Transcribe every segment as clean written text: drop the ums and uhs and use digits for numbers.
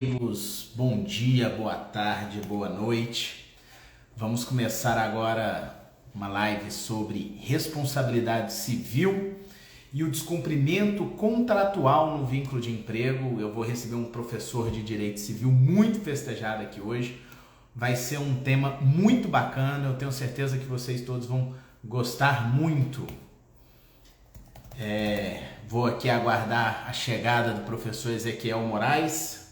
Amigos, bom dia, boa tarde, boa noite. Vamos começar agora uma live sobre responsabilidade civil e o descumprimento contratual no vínculo de emprego. Eu vou receber um professor de direito civil muito festejado aqui hoje. Vai ser um tema muito bacana, eu tenho certeza que vocês todos vão gostar muito. Vou aqui aguardar a chegada do professor Ezequiel Moraes,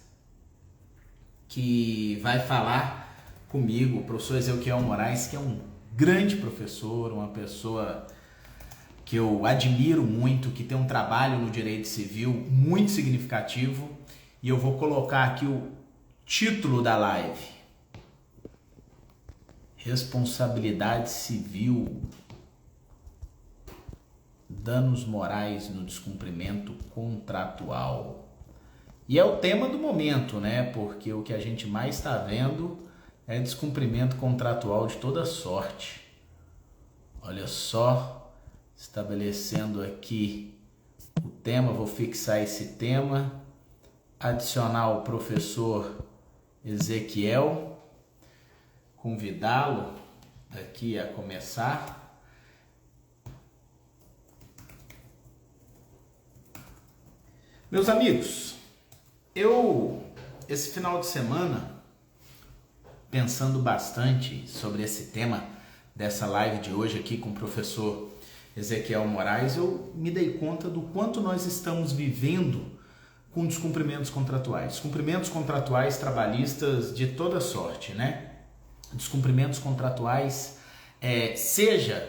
que vai falar comigo, o professor Ezequiel Moraes, que é um grande professor, uma pessoa que eu admiro muito, que tem um trabalho no direito civil muito significativo, e eu vou colocar aqui o título da live: Responsabilidade civil, danos morais no descumprimento contratual. E é o tema do momento, né? Porque o que a gente mais está vendo é descumprimento contratual de toda sorte. Olha só, estabelecendo aqui o tema, vou fixar esse tema, adicionar o professor Ezequiel, convidá-lo aqui a começar. Meus amigos, esse final de semana, pensando bastante sobre esse tema dessa live de hoje aqui com o professor Ezequiel Moraes, eu me dei conta do quanto nós estamos vivendo com descumprimentos contratuais. Descumprimentos contratuais trabalhistas de toda sorte, né? Descumprimentos contratuais, seja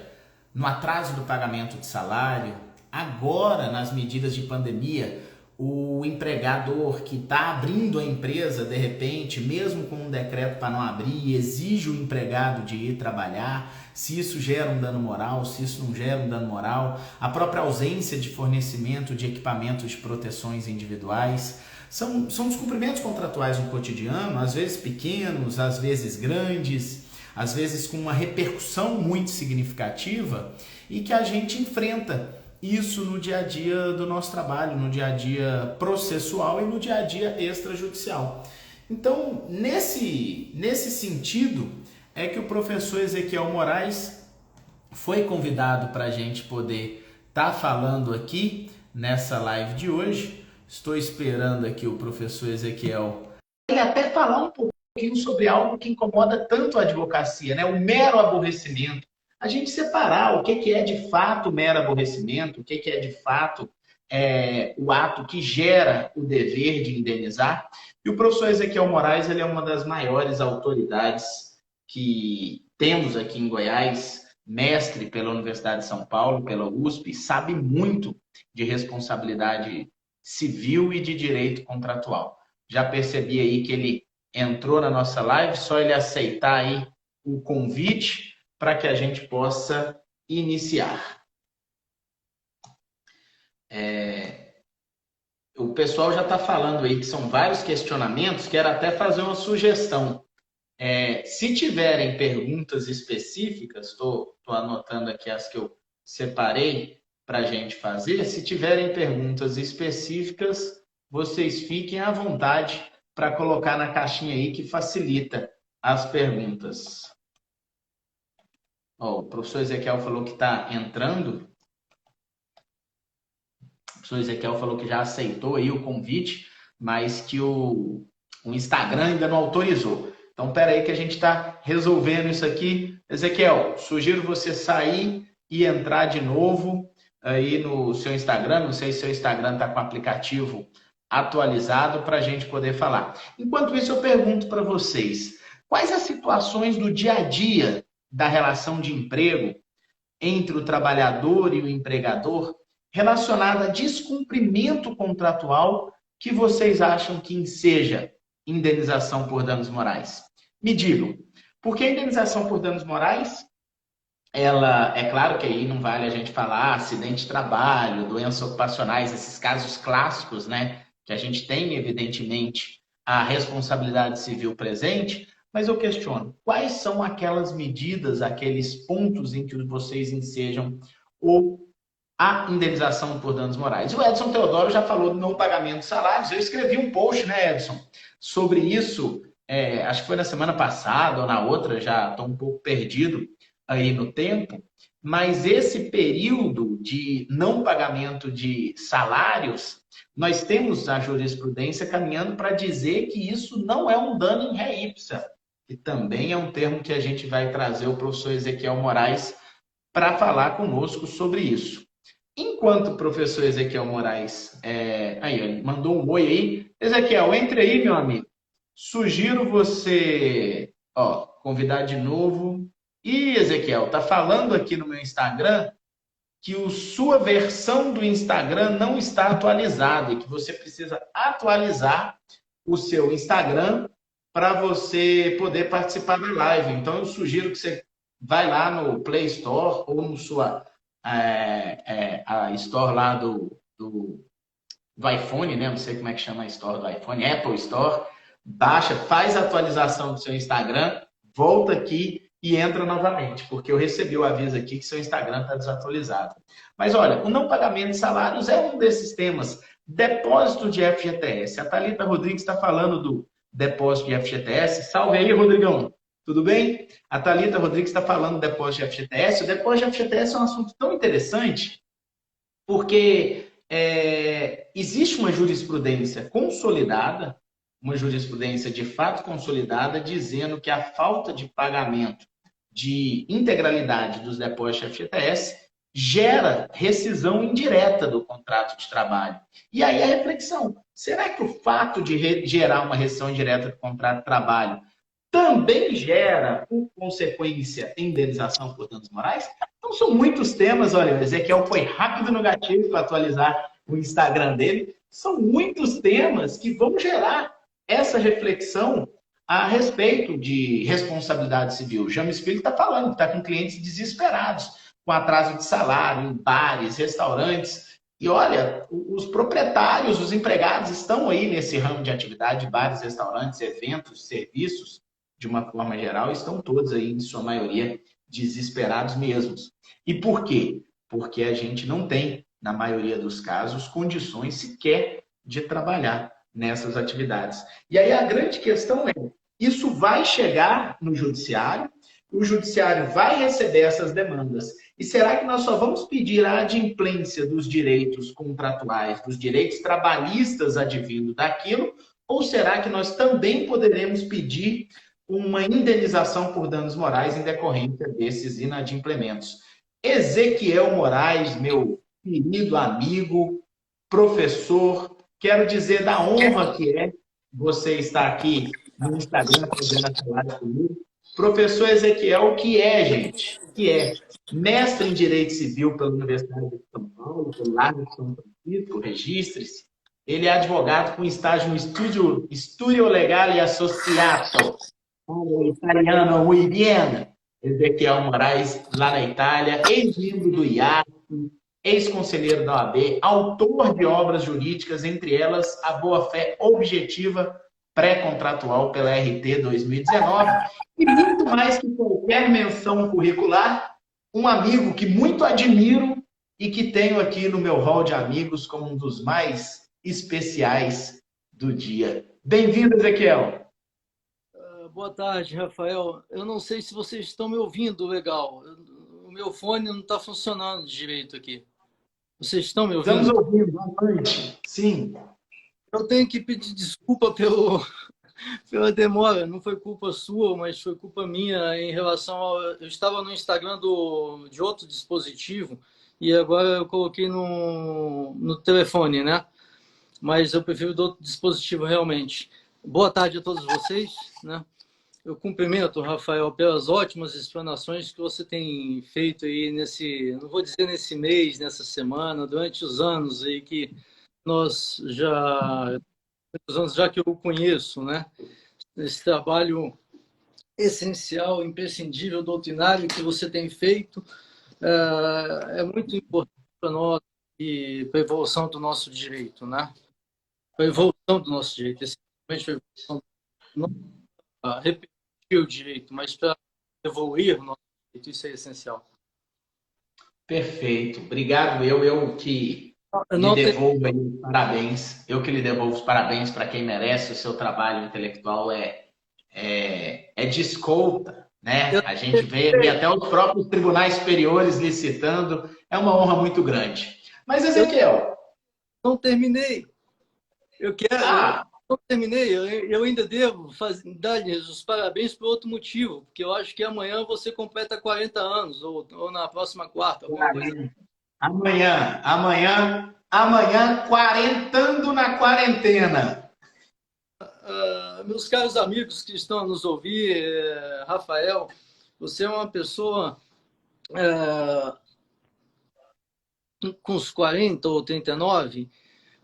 no atraso do pagamento de salário, agora nas medidas de pandemia, o empregador que está abrindo a empresa, de repente, mesmo com um decreto para não abrir, exige o empregado de ir trabalhar, se isso gera um dano moral, se isso não gera um dano moral, a própria ausência de fornecimento de equipamentos de proteções individuais, são descumprimentos contratuais no cotidiano, às vezes pequenos, às vezes grandes, às vezes com uma repercussão muito significativa e que a gente enfrenta isso no dia a dia do nosso trabalho, no dia a dia processual e no dia a dia extrajudicial. Então, nesse sentido, é que o professor Ezequiel Moraes foi convidado para a gente poder estar falando aqui nessa live de hoje. Estou esperando aqui o professor Ezequiel e até falar um pouquinho sobre algo que incomoda tanto a advocacia, né? O mero aborrecimento. A gente separar o que é de fato mero aborrecimento, o que é de fato o ato que gera o dever de indenizar. E o professor Ezequiel Moraes, ele é uma das maiores autoridades que temos aqui em Goiás, mestre pela Universidade de São Paulo, pela USP, sabe muito de responsabilidade civil e de direito contratual. Já percebi aí que ele entrou na nossa live, só ele aceitar aí o convite para que a gente possa iniciar. O pessoal já está falando aí que são vários questionamentos, quero até fazer uma sugestão. Se tiverem perguntas específicas, estou anotando aqui as que eu separei para a gente fazer. Se tiverem perguntas específicas, vocês fiquem à vontade para colocar na caixinha aí que facilita as perguntas. O professor Ezequiel falou que está entrando. O professor Ezequiel falou que já aceitou aí o convite, mas que o Instagram ainda não autorizou. Então, espera aí que a gente está resolvendo isso aqui. Ezequiel, sugiro você sair e entrar de novo aí no seu Instagram. Não sei se seu Instagram está com o aplicativo atualizado para a gente poder falar. Enquanto isso, eu pergunto para vocês, quais as situações do dia a dia da relação de emprego entre o trabalhador e o empregador relacionada a descumprimento contratual que vocês acham que enseja indenização por danos morais? Me digam, porque a indenização por danos morais, ela, é claro que aí não vale a gente falar acidente de trabalho, doenças ocupacionais, esses casos clássicos, né, que a gente tem, evidentemente, a responsabilidade civil presente, mas eu questiono, quais são aquelas medidas, aqueles pontos em que vocês ensejam a indenização por danos morais? O Edson Teodoro já falou do não pagamento de salários. Eu escrevi um post, né, Edson? sobre isso, acho que foi na semana passada ou na outra, já estou um pouco perdido aí no tempo, mas esse período de não pagamento de salários, nós temos a jurisprudência caminhando para dizer que isso não é um dano em ré ipsa, que também é um termo que a gente vai trazer o professor Ezequiel Moraes para falar conosco sobre isso. Enquanto o professor Ezequiel Moraes, aí, ele mandou um oi aí. Ezequiel, entre aí, meu amigo. Sugiro você, convidar de novo. E Ezequiel, tá falando aqui no meu Instagram que a sua versão do Instagram não está atualizada e que você precisa atualizar o seu Instagram para você poder participar da live. Então, eu sugiro que você vai lá no Play Store ou no sua a Store lá do iPhone, né? Não sei como é que chama a Store do iPhone, Apple Store. Baixa, faz a atualização do seu Instagram, volta aqui e entra novamente, porque eu recebi o aviso aqui que seu Instagram está desatualizado. Mas olha, o não pagamento de salários é um desses temas. Depósito de FGTS. A Thalita Rodrigues está falando do depósito de FGTS. Salve aí, Rodrigão. Tudo bem? A Thalita Rodrigues está falando do depósito de FGTS. O depósito de FGTS é um assunto tão interessante, porque existe uma jurisprudência consolidada, uma jurisprudência de fato consolidada, dizendo que a falta de pagamento de integralidade dos depósitos de FGTS gera rescisão indireta do contrato de trabalho. E aí a reflexão, será que o fato de gerar uma rescisão indireta do contrato de trabalho também gera, por consequência, indenização por danos morais? Então, são muitos temas. Olha, o Ezequiel foi rápido no gatilho para atualizar o Instagram dele. São muitos temas que vão gerar essa reflexão a respeito de responsabilidade civil. James Filho está falando que está com clientes desesperados, com atraso de salário, em bares, restaurantes. E olha, os proprietários, os empregados estão aí nesse ramo de atividade, bares, restaurantes, eventos, serviços, de uma forma geral, estão todos aí, em sua maioria, desesperados mesmos. E por quê? Porque a gente não tem, na maioria dos casos, condições sequer de trabalhar nessas atividades. E aí a grande questão é, isso vai chegar no judiciário, o judiciário vai receber essas demandas. E será que nós só vamos pedir a adimplência dos direitos contratuais, dos direitos trabalhistas advindo daquilo, ou será que nós também poderemos pedir uma indenização por danos morais em decorrência desses inadimplementos? Ezequiel Moraes, meu querido amigo, professor, quero dizer da honra que é você estar aqui no Instagram fazendo essa live comigo. Professor Ezequiel, que é, gente? Que é mestre em Direito Civil pela Universidade de São Paulo, pelo Largo de São Francisco, registre-se. Ele é advogado com estágio no Studio Legale Associato, italiano muy bien. Ezequiel Moraes, lá na Itália, ex-membro do IAT, ex-conselheiro da OAB, autor de obras jurídicas, entre elas a boa-fé objetiva pré-contratual pela RT 2019, e muito mais que qualquer menção curricular, um amigo que muito admiro e que tenho aqui no meu hall de amigos como um dos mais especiais do dia. Bem-vindo, Ezequiel. Boa tarde, Rafael. Eu não sei se vocês estão me ouvindo legal. O meu fone não está funcionando direito aqui. Vocês estão me ouvindo? Estamos ouvindo, boa noite. Sim. Eu tenho que pedir desculpa pela demora. Não foi culpa sua, mas foi culpa minha em relação ao... Eu estava no Instagram de outro dispositivo e agora eu coloquei no telefone, né? Mas eu prefiro do outro dispositivo realmente. Boa tarde a todos vocês, né? Eu cumprimento, Rafael, pelas ótimas explanações que você tem feito aí não vou dizer nesse mês, nessa semana, durante os anos aí que já que eu o conheço, né? Esse trabalho essencial, imprescindível, doutrinário que você tem feito é muito importante para nós e para a evolução do nosso direito, né? Para a evolução do nosso direito, essencialmente a evolução do nosso o direito, mas para evoluir o nosso direito, isso é essencial. Perfeito. Obrigado. Eu que lhe Não tem... devolvo aí os parabéns. Eu que lhe devolvo os parabéns para quem merece. O seu trabalho intelectual é de escolta, né? Eu A gente vê até os próprios tribunais superiores licitando. É uma honra muito grande. Mas, eu Ezequiel, não terminei. Eu quero, eu ah, não terminei, eu ainda devo dar-lhes os parabéns por outro motivo, porque eu acho que amanhã você completa 40 anos, ou na próxima quarta, alguma coisa. amanhã, quarentando na quarentena. Meus caros amigos que estão a nos ouvir, Rafael, você é uma pessoa com os 40 ou 39,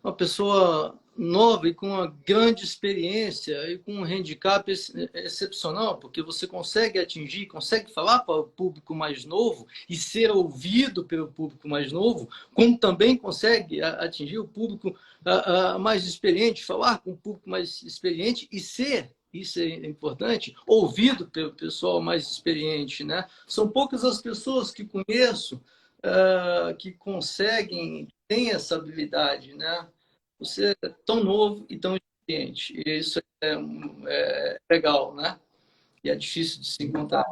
uma pessoa nova e com uma grande experiência e com um handicap excepcional, porque você consegue atingir, consegue falar para o público mais novo e ser ouvido pelo público mais novo, como também consegue atingir o público mais experiente, falar com o público mais experiente e ser, isso é importante, ouvido pelo pessoal mais experiente, né? São poucas as pessoas que conheço que conseguem, têm essa habilidade, né? Você é tão novo e tão experiente. E isso é legal, né? E é difícil de se encontrar.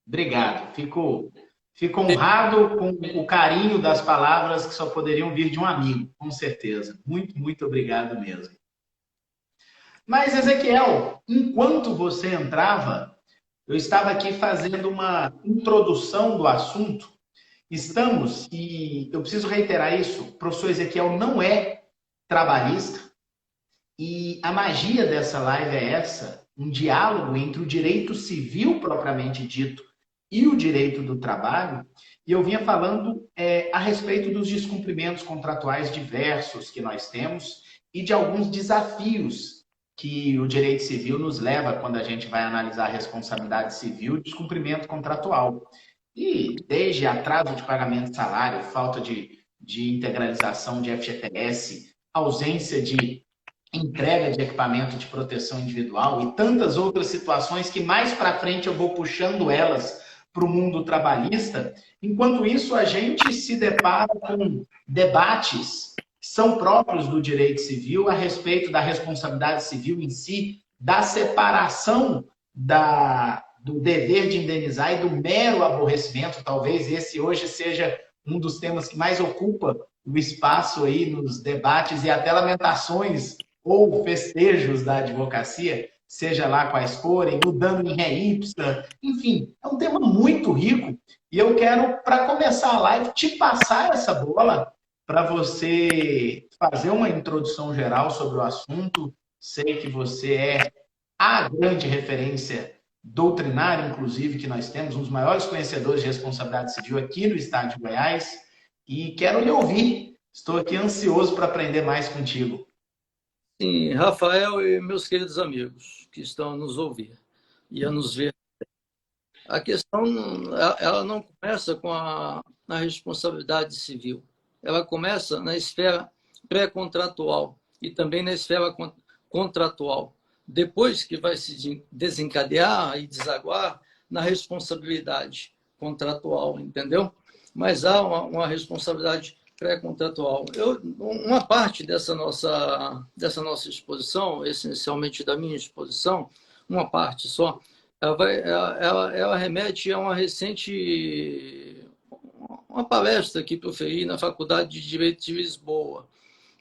Obrigado. Fico honrado com o carinho das palavras que só poderiam vir de um amigo, com certeza. Muito, muito obrigado mesmo. Mas, Ezequiel, enquanto você entrava, eu estava aqui fazendo uma introdução do assunto. Estamos, e eu preciso reiterar isso, o professor Ezequiel não é trabalhista, e a magia dessa live é essa, um diálogo entre o direito civil propriamente dito e o direito do trabalho, e eu vinha falando a respeito dos descumprimentos contratuais diversos que nós temos e de alguns desafios que o direito civil nos leva quando a gente vai analisar a responsabilidade civil e descumprimento contratual. E desde atraso de pagamento de salário, falta de integralização de FGTS, ausência de entrega de equipamento de proteção individual e tantas outras situações que mais para frente eu vou puxando elas para o mundo trabalhista. Enquanto isso, a gente se depara com debates que são próprios do direito civil a respeito da responsabilidade civil em si, da separação do dever de indenizar e do mero aborrecimento. Talvez esse hoje seja um dos temas que mais ocupa o espaço aí nos debates e até lamentações ou festejos da advocacia, seja lá quais forem, no dano em ré ipsa, enfim, é um tema muito rico e eu quero, para começar a live, te passar essa bola para você fazer uma introdução geral sobre o assunto. Sei que você é a grande referência doutrinária, inclusive, que nós temos, um dos maiores conhecedores de responsabilidade civil aqui no estado de Goiás, e quero lhe ouvir. Estou aqui ansioso para aprender mais contigo. Sim, Rafael e meus queridos amigos que estão a nos ouvir e a nos ver. A questão ela não começa com a responsabilidade civil. Ela começa na esfera pré-contratual e também na esfera contratual. Depois que vai se desencadear e desaguar na responsabilidade contratual, entendeu? Mas há uma responsabilidade pré-contratual. Uma parte dessa nossa exposição, essencialmente da minha exposição, uma parte só, ela remete a uma palestra que proferi na Faculdade de Direito de Lisboa,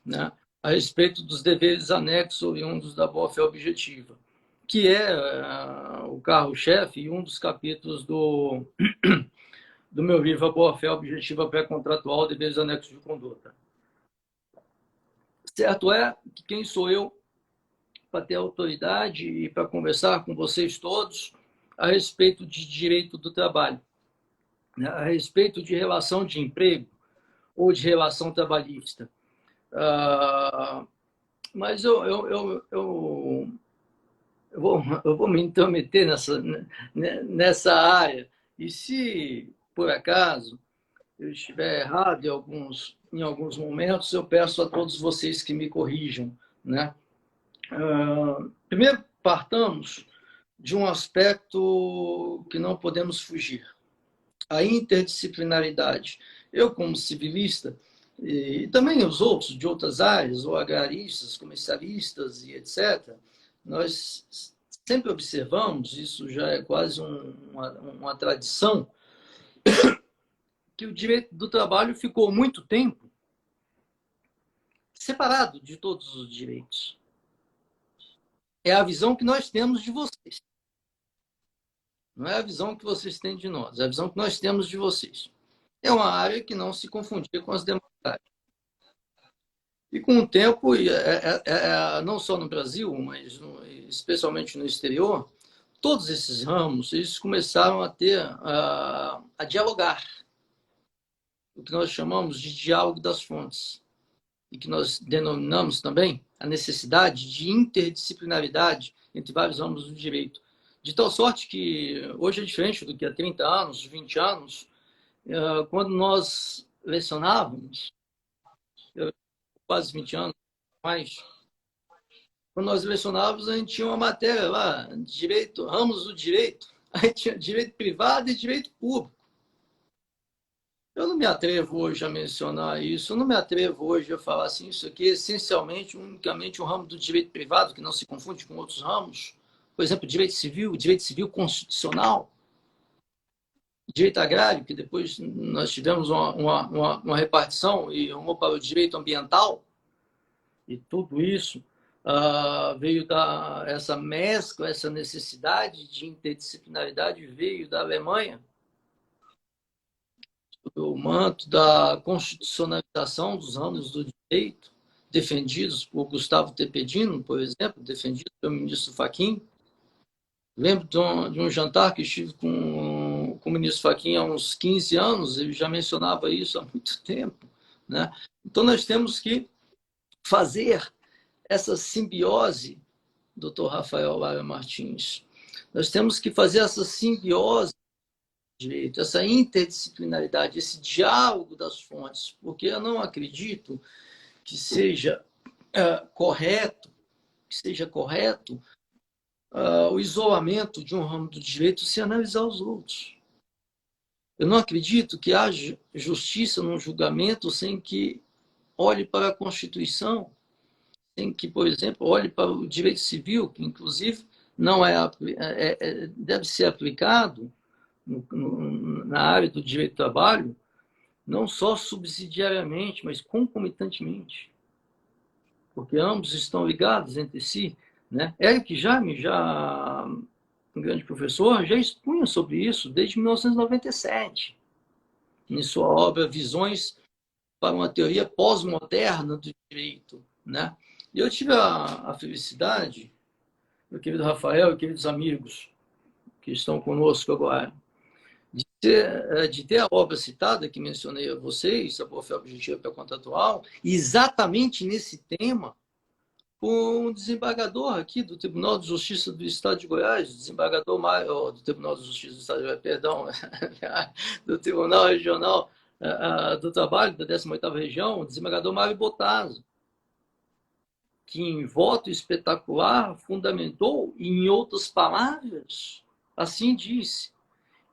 né, a respeito dos deveres anexos oriundos da boa-fé objetiva, que é o carro-chefe e um dos capítulos do meu livro A Boa-fé Objetiva Pré-Contratual, Deveres Anexos de Conduta. Certo é que quem sou eu para ter autoridade e para conversar com vocês todos a respeito de direito do trabalho, né? A respeito de relação de emprego ou de relação trabalhista. Mas eu vou me intrometer nessa área, e se, por acaso, eu estiver errado em alguns momentos, eu peço a todos vocês que me corrijam, né? Primeiro, partamos de um aspecto que não podemos fugir: a interdisciplinaridade. Eu, como civilista, e também os outros de outras áreas, ou agraristas, comercialistas e etc., nós sempre observamos, isso já é quase uma tradição, que o direito do trabalho ficou muito tempo separado de todos os direitos. É a visão que nós temos de vocês. Não é a visão que vocês têm de nós, é a visão que nós temos de vocês. É uma área que não se confundia com as demais áreas. E com o tempo, não só no Brasil, mas especialmente no exterior, todos esses ramos eles começaram a ter a dialogar, o que nós chamamos de diálogo das fontes, e que nós denominamos também a necessidade de interdisciplinaridade entre vários ramos do direito. De tal sorte que hoje é diferente do que há 30 anos, 20 anos, quando nós lecionávamos, quase 20 anos mais, quando nós lecionávamos, a gente tinha uma matéria lá, direito, ramos do direito, aí tinha direito privado e direito público. Eu não me atrevo hoje a mencionar isso, eu não me atrevo hoje a falar assim, isso aqui é essencialmente, unicamente um ramo do direito privado, que não se confunde com outros ramos. Por exemplo, direito civil constitucional, direito agrário, que depois nós tivemos uma repartição e rumou para o direito ambiental, e tudo isso veio essa mescla, essa necessidade de interdisciplinaridade veio da Alemanha, o manto da constitucionalização dos ramos do direito, defendidos por Gustavo Tepedino, por exemplo, defendido pelo ministro Fachin. Lembro de um jantar que estive com o ministro Fachin há uns 15 anos, ele já mencionava isso há muito tempo, né? Então, nós temos que fazer essa simbiose, doutor Rafael Lara Martins. Nós temos que fazer essa simbiose direito, essa interdisciplinaridade, esse diálogo das fontes, porque eu não acredito que seja correto o isolamento de um ramo do direito sem analisar os outros. Eu não acredito que haja justiça num julgamento sem que olhe para a Constituição, sem que, por exemplo, olhe para o direito civil, que inclusive não deve ser aplicado na área do direito do trabalho, não só subsidiariamente, mas concomitantemente, porque ambos estão ligados entre si, né? Eric Jaime, um grande professor, já expunha sobre isso desde 1997, em sua obra Visões para uma Teoria Pós-Moderna do Direito, né? E eu tive a felicidade, meu querido Rafael e queridos amigos que estão conosco agora, de ter a obra citada que mencionei a vocês, a boa-fé objetiva para contratual, exatamente nesse tema, com um desembargador aqui do Tribunal de Justiça do Estado de Goiás, desembargador do Tribunal de Justiça do Estado de Goiás, perdão, do Tribunal Regional do Trabalho da 18ª Região, o desembargador Mário Bottaso, que em voto espetacular fundamentou, em outras palavras, assim disse: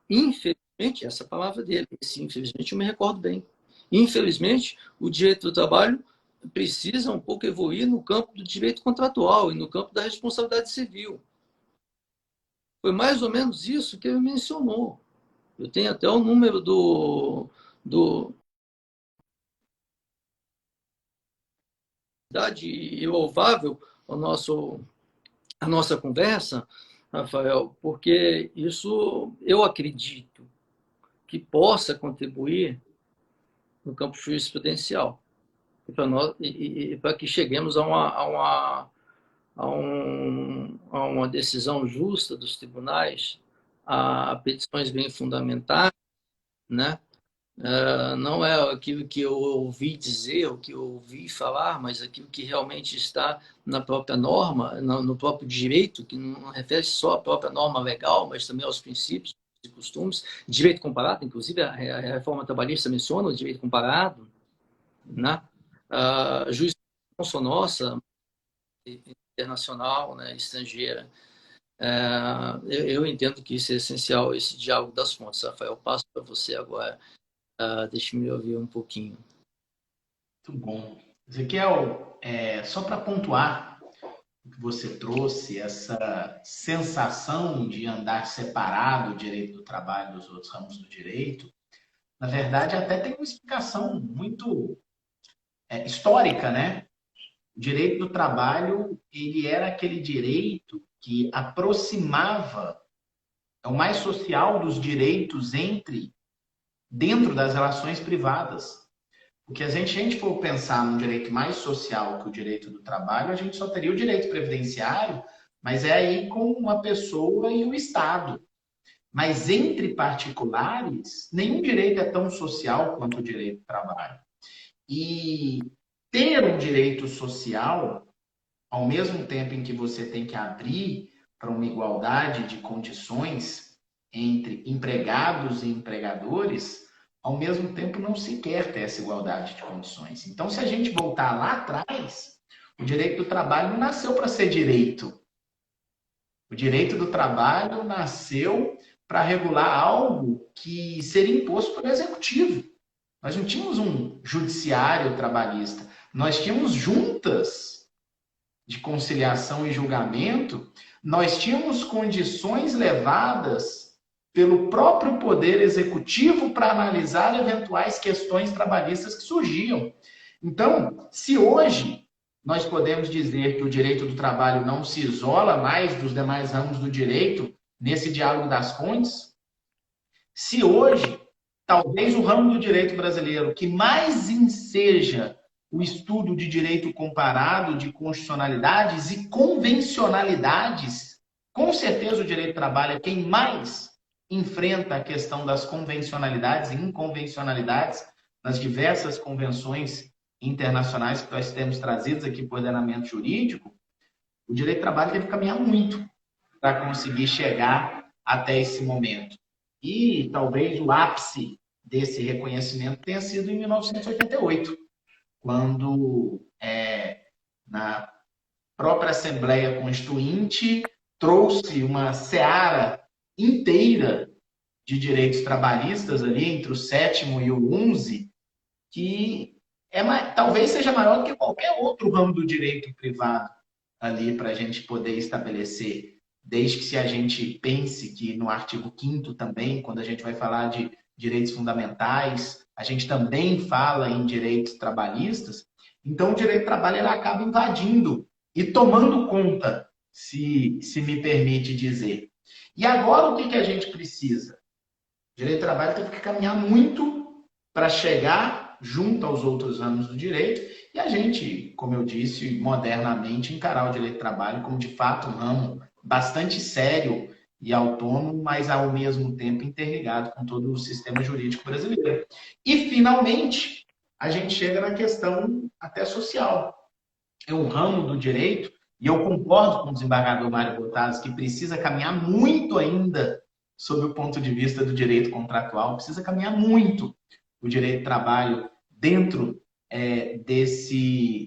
infelizmente, essa palavra dele, esse infelizmente eu me recordo bem, infelizmente o direito do trabalho precisa um pouco evoluir no campo do direito contratual e no campo da responsabilidade civil. Foi mais ou menos isso que ele mencionou. Eu tenho até o número do louvável a nossa conversa, Rafael, porque isso eu acredito que possa contribuir no campo jurisprudencial e para que cheguemos a uma decisão justa dos tribunais, a petições bem fundamentadas, né? Não é aquilo que eu ouvi dizer, o que eu ouvi falar, mas aquilo que realmente está na própria norma, no próprio direito, que não refere só à própria norma legal, mas também aos princípios e costumes. Direito comparado, inclusive a reforma trabalhista menciona o direito comparado, né? Jurisprudência nossa, internacional, né, estrangeira. Eu entendo que isso é essencial, esse diálogo das fontes. Rafael, passo para você agora. Deixa-me ouvir um pouquinho. Muito bom. Ezequiel, só para pontuar o que você trouxe, essa sensação de andar separado o direito do trabalho dos outros ramos do direito, na verdade, até tem uma explicação muito histórica, né? O direito do trabalho, ele era aquele direito que aproximava, é o mais social dos direitos dentro das relações privadas. Porque se a gente for pensar num direito mais social que o direito do trabalho, a gente só teria o direito previdenciário, mas é aí com uma pessoa e o Estado. Mas entre particulares, nenhum direito é tão social quanto o direito do trabalho. E ter um direito social, ao mesmo tempo em que você tem que abrir para uma igualdade de condições entre empregados e empregadores, ao mesmo tempo não se quer ter essa igualdade de condições. Então, se a gente voltar lá atrás, o direito do trabalho não nasceu para ser direito. O direito do trabalho nasceu para regular algo que seria imposto pelo executivo. Nós não tínhamos um judiciário trabalhista, nós tínhamos juntas de conciliação e julgamento, nós tínhamos condições levadas pelo próprio Poder Executivo para analisar eventuais questões trabalhistas que surgiam. Então, se hoje nós podemos dizer que o direito do trabalho não se isola mais dos demais ramos do direito nesse diálogo das fontes, se hoje, talvez o ramo do direito brasileiro que mais enseja o estudo de direito comparado, de constitucionalidades e convencionalidades, com certeza o direito do trabalho é quem mais enfrenta a questão das convencionalidades e inconvencionalidades nas diversas convenções internacionais que nós temos trazidos aqui para o ordenamento jurídico. O direito do trabalho teve que caminhar muito para conseguir chegar até esse momento. E talvez o ápice desse reconhecimento tenha sido em 1988, quando, na própria Assembleia Constituinte, trouxe uma seara inteira de direitos trabalhistas ali, entre o 7º e o 11, que talvez seja maior do que qualquer outro ramo do direito privado ali para a gente poder estabelecer. Desde que se a gente pense que no artigo 5º também, quando a gente vai falar de direitos fundamentais, a gente também fala em direitos trabalhistas. Então, o direito do trabalho ele acaba invadindo e tomando conta, se me permite dizer. E agora, o que a gente precisa? O direito do trabalho tem que caminhar muito para chegar junto aos outros ramos do direito e a gente, como eu disse, modernamente encarar o direito do trabalho como, de fato, um ramo bastante sério e autônomo, mas ao mesmo tempo interligado com todo o sistema jurídico brasileiro. E, finalmente, a gente chega na questão até social. É um ramo do direito, e eu concordo com o desembargador Mário Bottazzi, que precisa caminhar muito ainda sob o ponto de vista do direito contratual, precisa caminhar muito o direito do trabalho dentro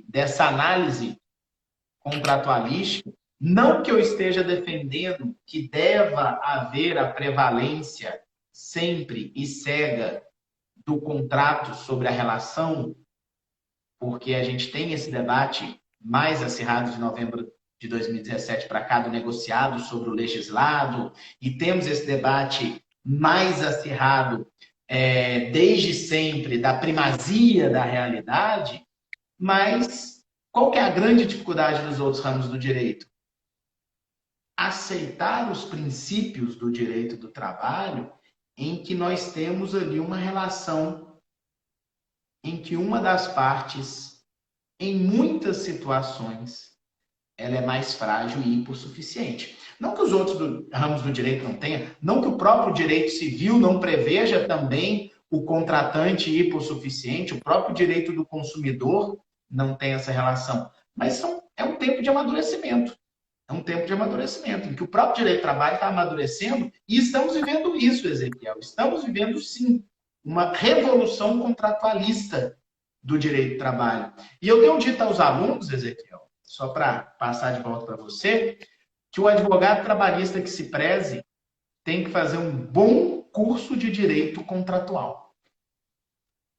dessa análise contratualística. Não que eu esteja defendendo que deva haver a prevalência sempre e cega do contrato sobre a relação, porque a gente tem esse debate mais acirrado de novembro de 2017 para cá, do negociado sobre o legislado, e temos esse debate mais acirrado desde sempre da primazia da realidade, mas qual que é a grande dificuldade dos outros ramos do direito? Aceitar os princípios do direito do trabalho em que nós temos ali uma relação em que uma das partes, em muitas situações, ela é mais frágil e hipossuficiente. Não que os outros ramos do direito não tenham, não que o próprio direito civil não preveja também o contratante hipossuficiente, o próprio direito do consumidor não tem essa relação. Mas é um tempo de amadurecimento. É um tempo de amadurecimento, em que o próprio direito do trabalho está amadurecendo e estamos vivendo isso, Ezequiel. Estamos vivendo, sim, uma revolução contratualista do direito do trabalho. E eu tenho dito aos alunos, Ezequiel, só para passar de volta para você, que o advogado trabalhista que se preze tem que fazer um bom curso de direito contratual.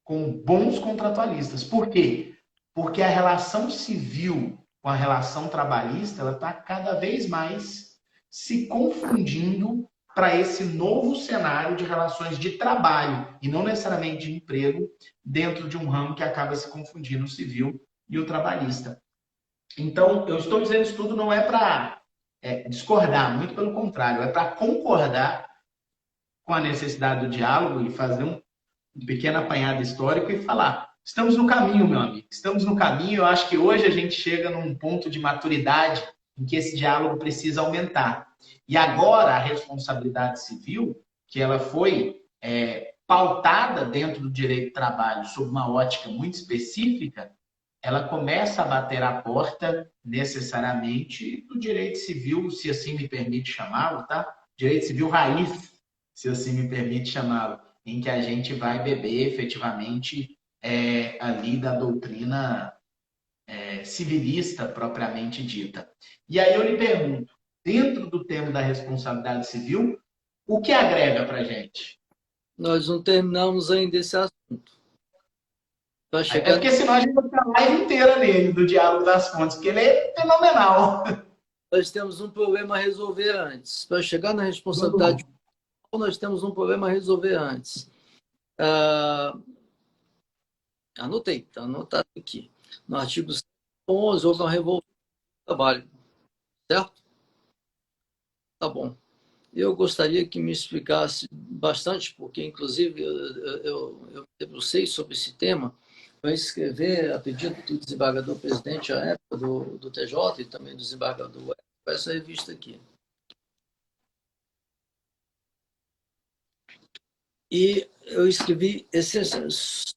com bons contratualistas. Por quê? Porque a relação civil com a relação trabalhista, ela está cada vez mais se confundindo para esse novo cenário de relações de trabalho e não necessariamente de emprego dentro de um ramo que acaba se confundindo o civil e o trabalhista. Então, eu estou dizendo isso tudo não é para discordar, muito pelo contrário, é para concordar com a necessidade do diálogo e fazer um pequeno apanhado histórico e falar: estamos no caminho, meu amigo, estamos no caminho. Eu acho que hoje a gente chega num ponto de maturidade em que esse diálogo precisa aumentar. E agora a responsabilidade civil, que ela foi pautada dentro do direito do trabalho sob uma ótica muito específica, ela começa a bater a porta necessariamente do direito civil, se assim me permite chamá-lo, tá? Direito civil raiz, se assim me permite chamá-lo, em que a gente vai beber efetivamente ali da doutrina civilista propriamente dita. E aí eu lhe pergunto, dentro do tema da responsabilidade civil, o que agrega para a gente? Nós não terminamos ainda esse assunto. Até porque senão a gente vai ficar a live inteira nele, do Diálogo das Fontes, porque ele é fenomenal. Nós temos um problema a resolver antes. Para chegar na responsabilidade, nós temos um problema a resolver antes. Anotei, está anotado aqui. No artigo 11, houve uma revolução do trabalho. Certo? Tá bom. Eu gostaria que me explicasse bastante, porque, inclusive, eu debrucei sobre esse tema para escrever, a pedido do desembargador-presidente à época do TJ e também do desembargador, para essa revista aqui. E eu escrevi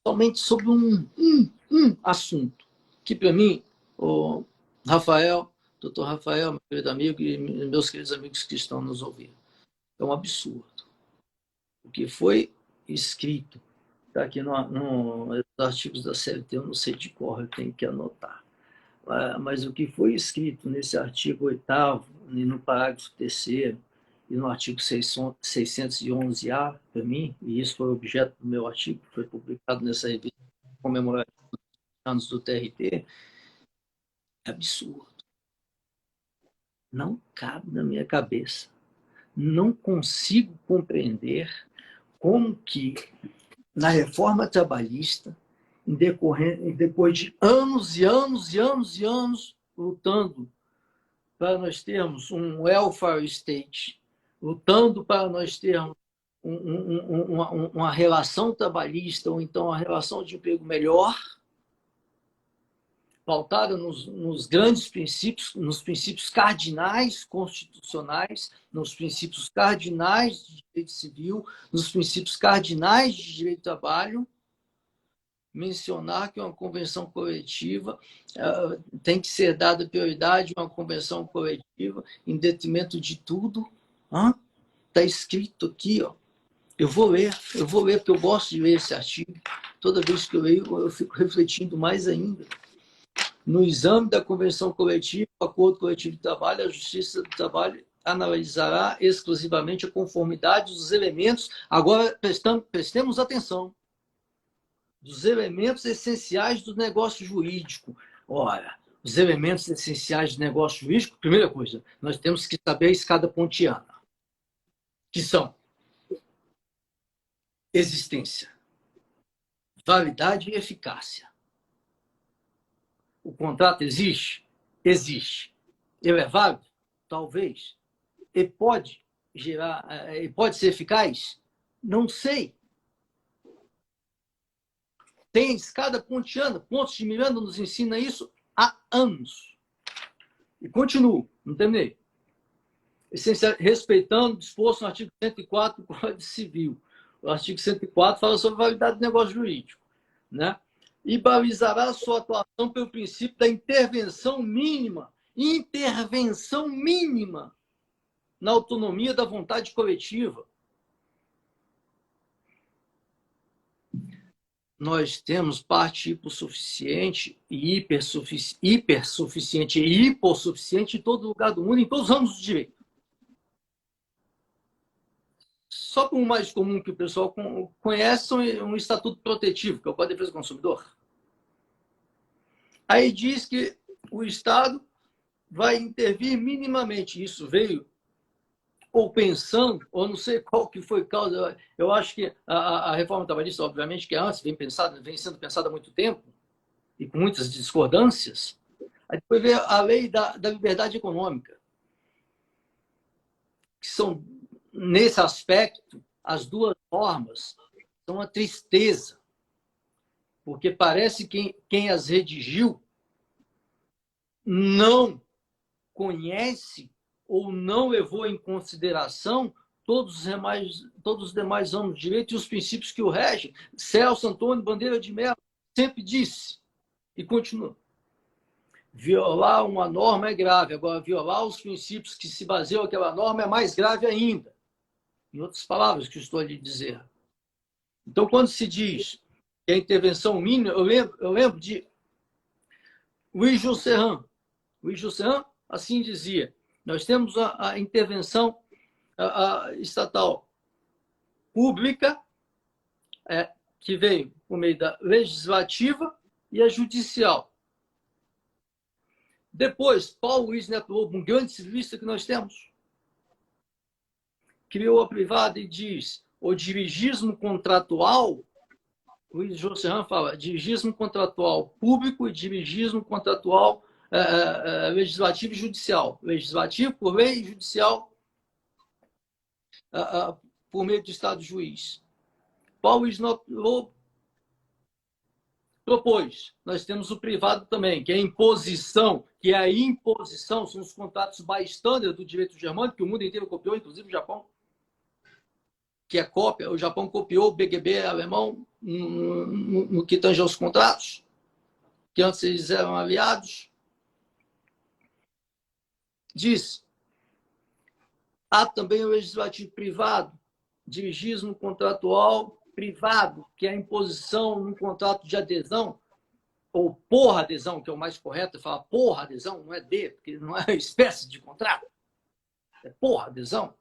somente sobre um assunto, que para mim, o Rafael, doutor Rafael, meu querido amigo, e meus queridos amigos que estão nos ouvindo, é um absurdo. O que foi escrito, está aqui nos artigos da CLT, eu não sei de cor, eu tenho que anotar. Mas o que foi escrito nesse artigo 8º, e no parágrafo 3º, e no artigo 611-A, para mim, e isso foi objeto do meu artigo, que foi publicado nessa revista comemorativa dos anos do TRT, é absurdo. Não cabe na minha cabeça. Não consigo compreender como que, na reforma trabalhista, depois de anos e anos e anos e anos lutando para nós termos um welfare state, lutando para nós termos uma relação trabalhista ou então uma relação de emprego melhor, pautada nos grandes princípios, nos princípios cardinais constitucionais, nos princípios cardinais de direito civil, nos princípios cardinais de direito do trabalho, mencionar que uma convenção coletiva tem que ser dada prioridade a uma convenção coletiva em detrimento de tudo. Está escrito aqui, ó. Eu vou ler, porque eu gosto de ler esse artigo. Toda vez que eu leio, eu fico refletindo mais ainda. No exame da convenção coletiva, o acordo coletivo de trabalho, a Justiça do Trabalho analisará exclusivamente a conformidade dos elementos. Agora, prestemos atenção. Dos elementos essenciais do negócio jurídico. Ora, os elementos essenciais do negócio jurídico, primeira coisa, nós temos que saber a escada pontiana, que são existência, validade e eficácia. O contrato existe? Existe. Ele é válido? Talvez. Ele pode ser eficaz? Não sei. Tem a escada pontiana, Pontes de Miranda nos ensina isso há anos. E continuo, não terminei. Respeitando o disposto no artigo 104 do Código Civil. O artigo 104 fala sobre validade do negócio jurídico, né? E balizará sua atuação pelo princípio da intervenção mínima na autonomia da vontade coletiva. Nós temos parte hipossuficiente e hipersuficiente e hipossuficiente em todo lugar do mundo, em todos os ramos do direito. só como o mais comum que o pessoal conhece, um estatuto protetivo, que é o Código de Defesa do Consumidor. Aí diz que o Estado vai intervir minimamente. Isso veio ou pensando, ou não sei qual que foi a causa. Eu acho que a reforma trabalhista, obviamente, que é antes, vem sendo pensada há muito tempo, e com muitas discordâncias. Aí depois veio a lei da liberdade econômica, que são, nesse aspecto, as duas normas são uma tristeza, porque parece que quem as redigiu não conhece ou não levou em consideração todos os demais ramos de direito e os princípios que o regem. Celso Antônio Bandeira de Mello sempre disse, e continua, violar uma norma é grave, agora violar os princípios que se baseiam aquela norma é mais grave ainda. Em outras palavras que eu estou a lhe dizer. Então, quando se diz que a intervenção mínima, eu lembro de Luiz Josserran. Luiz Josserran assim dizia, nós temos a intervenção estatal pública, que veio por meio da legislativa e a judicial. Depois, Paulo Luiz Neto Lobo, um grande civilista que nós temos, criou a privada e diz, o dirigismo contratual, Luiz Josserran fala, dirigismo contratual público e dirigismo contratual legislativo e judicial. Legislativo por lei e judicial por meio do Estado juiz. Paulo Luiz Neto Lobo propôs. Nós temos o privado também, que é a imposição, são os contratos bystander do direito germânico, que o mundo inteiro copiou, inclusive o Japão, que é cópia. O Japão copiou o BGB alemão no que tange aos contratos, que antes eles eram aliados. Diz, há também o legislativo privado, dirigismo contratual privado, que é a imposição num contrato de adesão, ou porra adesão, que é o mais correto, é falar porra adesão, não é D, porque não é espécie de contrato, é porra adesão.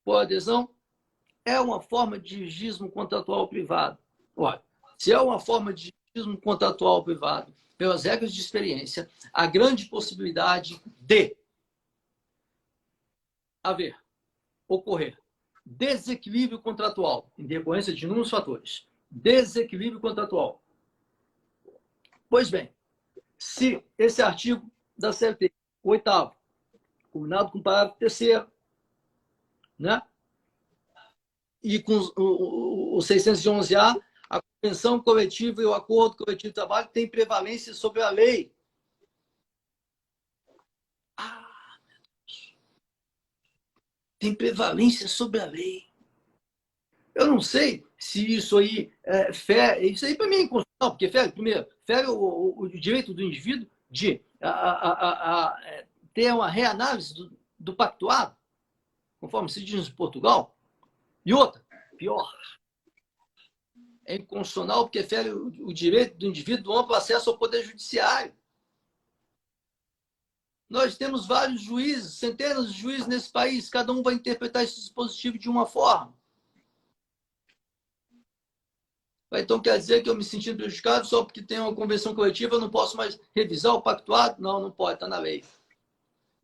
Porra adesão é uma forma de dirigismo contratual privado. Olha, se é uma forma de dirigismo contratual privado, pelas regras de experiência, há grande possibilidade de ocorrer desequilíbrio contratual, em decorrência de inúmeros fatores. Desequilíbrio contratual. Pois bem, se esse artigo da CLT, o 8º, combinado com o parágrafo 3º, né? E com o 611-A, a convenção coletiva e o acordo coletivo de trabalho têm prevalência sobre a lei. Tem prevalência sobre a lei. Eu não sei se isso aí fere. Isso aí para mim é inconstitucional, porque fere o direito do indivíduo de ter uma reanálise do pactuado, conforme se diz em Portugal. E outra, pior, é inconstitucional porque fere o direito do indivíduo do amplo acesso ao poder judiciário. Nós temos vários juízes, centenas de juízes nesse país, cada um vai interpretar esse dispositivo de uma forma. Então quer dizer que eu me sentindo prejudicado só porque tem uma convenção coletiva, eu não posso mais revisar o pactuado? Não, não pode, está na lei.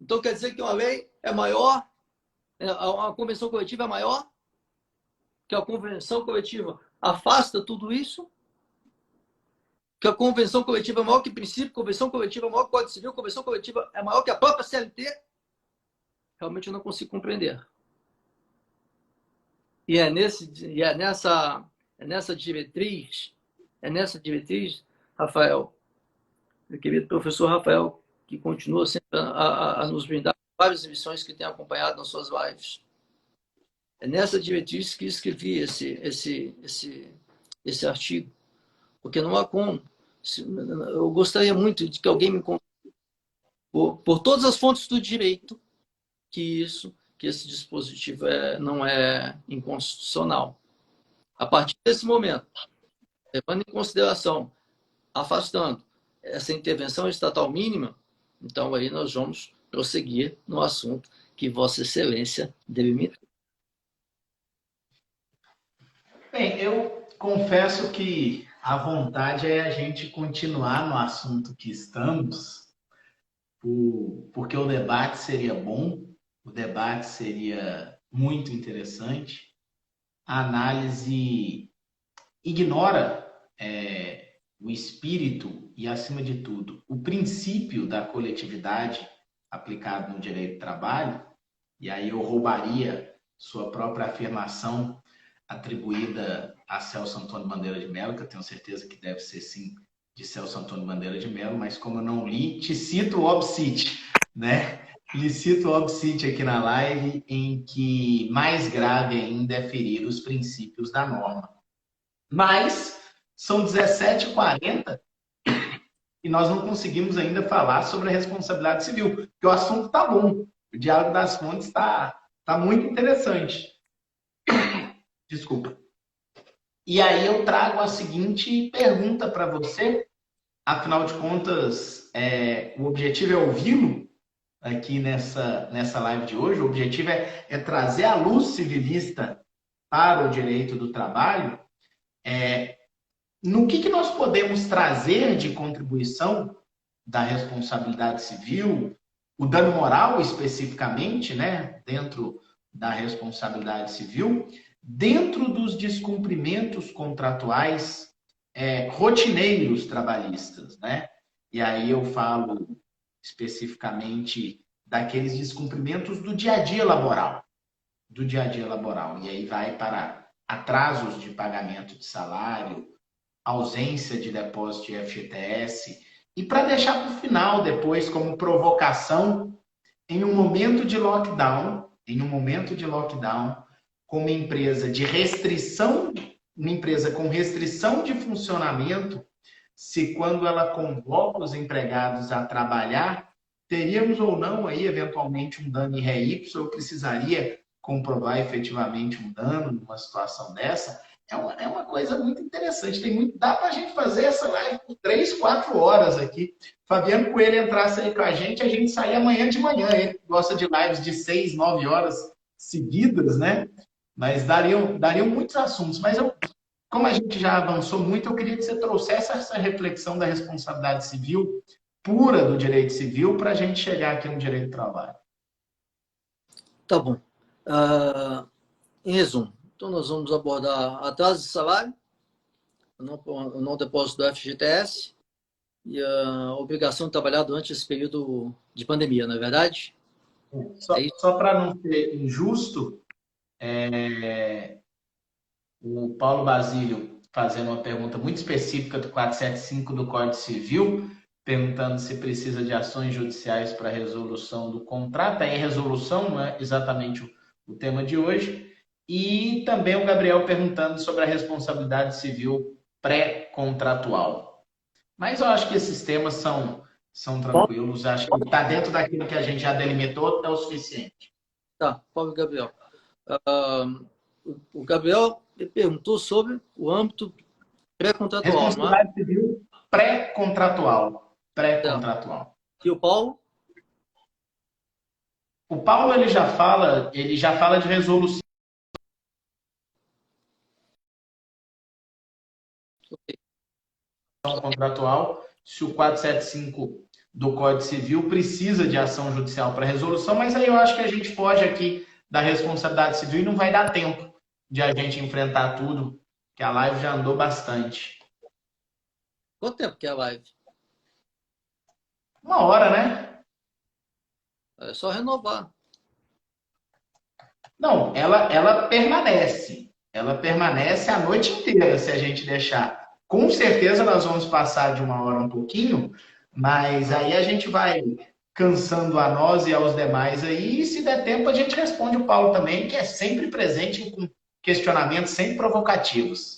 Então quer dizer que uma lei é maior, a convenção coletiva é maior, que a convenção coletiva afasta tudo isso, que a convenção coletiva é maior que princípio, convenção coletiva é maior que Código Civil, convenção coletiva é maior que a própria CLT. Realmente eu não consigo compreender. E é nessa diretriz, Rafael, meu querido professor Rafael, que continua sempre a nos brindar várias emissões que tem acompanhado nas suas lives. É nessa diretriz que escrevi esse artigo, porque não há como. Eu gostaria muito de que alguém me conte, por todas as fontes do direito, que esse dispositivo não é inconstitucional. A partir desse momento, levando em consideração, afastando essa intervenção estatal mínima, então aí nós vamos prosseguir no assunto que Vossa Excelência delimitou. Bem, eu confesso que a vontade é a gente continuar no assunto que estamos, porque o debate seria bom, o debate seria muito interessante. A análise ignora o espírito e, acima de tudo, o princípio da coletividade aplicado no direito do trabalho, e aí eu roubaria sua própria afirmação atribuída a Celso Antônio Bandeira de Mello, que eu tenho certeza que deve ser sim de Celso Antônio Bandeira de Mello, mas como eu não li, te cito o Obsit, né? Lhe cito o Obsit aqui na live, em que mais grave ainda é ferir os princípios da norma. Mas são 17h40 e nós não conseguimos ainda falar sobre a responsabilidade civil, porque o assunto está bom, o diálogo das fontes tá muito interessante. Desculpa. E aí eu trago a seguinte pergunta para você, afinal de contas, o objetivo é ouvi-lo aqui nessa live de hoje, o objetivo é trazer a luz civilista para o direito do trabalho. No que nós podemos trazer de contribuição da responsabilidade civil, o dano moral especificamente, né, dentro da responsabilidade civil, dentro dos descumprimentos contratuais rotineiros trabalhistas, né? E aí eu falo especificamente daqueles descumprimentos do dia a dia laboral, E aí vai para atrasos de pagamento de salário, ausência de depósito de FGTS, e para deixar para o final depois como provocação, em um momento de lockdown, com uma empresa de restrição, uma empresa com restrição de funcionamento, se quando ela convoca os empregados a trabalhar, teríamos ou não aí eventualmente um dano em ré Y, eu precisaria comprovar efetivamente um dano numa situação dessa. É uma coisa muito interessante. Dá para a gente fazer essa live por 3, 4 horas aqui. Fabiano Coelho entrasse aí com a gente sair amanhã de manhã. Ele gosta de lives de 6, 9 horas seguidas, né? Mas dariam muitos assuntos. Mas como a gente já avançou muito, eu queria que você trouxesse essa reflexão da responsabilidade civil pura do direito civil para a gente chegar aqui no direito do trabalho. Tá bom. Em resumo, então nós vamos abordar atraso de salário, o não depósito do FGTS e a obrigação de trabalhar durante esse período de pandemia, não é verdade? Só para não ser injusto, o Paulo Basílio fazendo uma pergunta muito específica do 475 do Código Civil, perguntando se precisa de ações judiciais para resolução do contrato. Aí resolução não é exatamente o tema de hoje. E também o Gabriel perguntando sobre a responsabilidade civil pré-contratual. Mas eu acho que esses temas são tranquilos. Acho que está dentro daquilo que a gente já delimitou, é o suficiente. Tá, Paulo e Gabriel. O Gabriel perguntou sobre o âmbito pré-contratual. Responsabilidade civil pré-contratual. Pré-contratual. E o Paulo? O Paulo ele já fala de resolução contratual, se o 475 do Código Civil precisa de ação judicial para resolução, mas aí eu acho que a gente foge aqui da responsabilidade civil e não vai dar tempo de a gente enfrentar tudo, que a live já andou bastante. Quanto tempo que é a live? 1 hora, né? É só renovar. Não, ela permanece. Ela permanece a noite inteira, se a gente deixar. Com certeza nós vamos passar de 1 hora um pouquinho, mas aí a gente vai cansando a nós e aos demais aí, e se der tempo a gente responde o Paulo também, que é sempre presente com questionamentos sempre provocativos.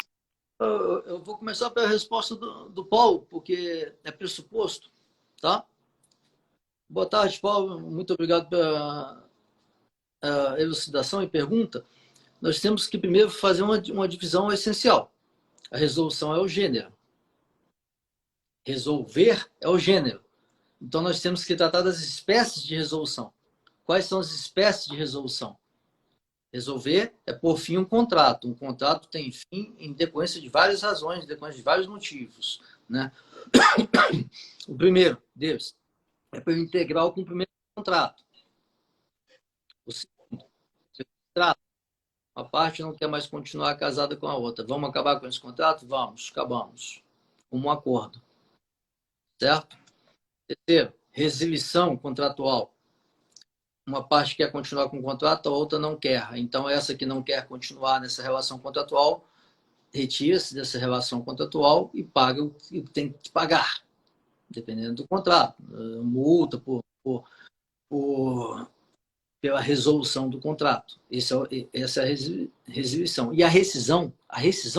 Eu vou começar pela resposta do Paulo, porque é pressuposto, tá? Boa tarde, Paulo. Muito obrigado pela elucidação e pergunta. Nós temos que primeiro fazer uma divisão essencial. A resolução é o gênero. Resolver é o gênero. Então, nós temos que tratar das espécies de resolução. Quais são as espécies de resolução? Resolver é por fim um contrato. Um contrato tem fim em decorrência de várias razões, em decorrência de vários motivos, né? O primeiro deles é para integrar o cumprimento do contrato. O segundo, se o contrato, uma parte não quer mais continuar casada com a outra. Vamos acabar com esse contrato? Vamos, acabamos. Como um acordo. Certo? Terceiro, resilição contratual. Uma parte quer continuar com o contrato, a outra não quer. Então, essa que não quer continuar nessa relação contratual, retira-se dessa relação contratual e paga o que tem que pagar, dependendo do contrato. Multa pela resolução do contrato. Essa é a resilição. E a rescisão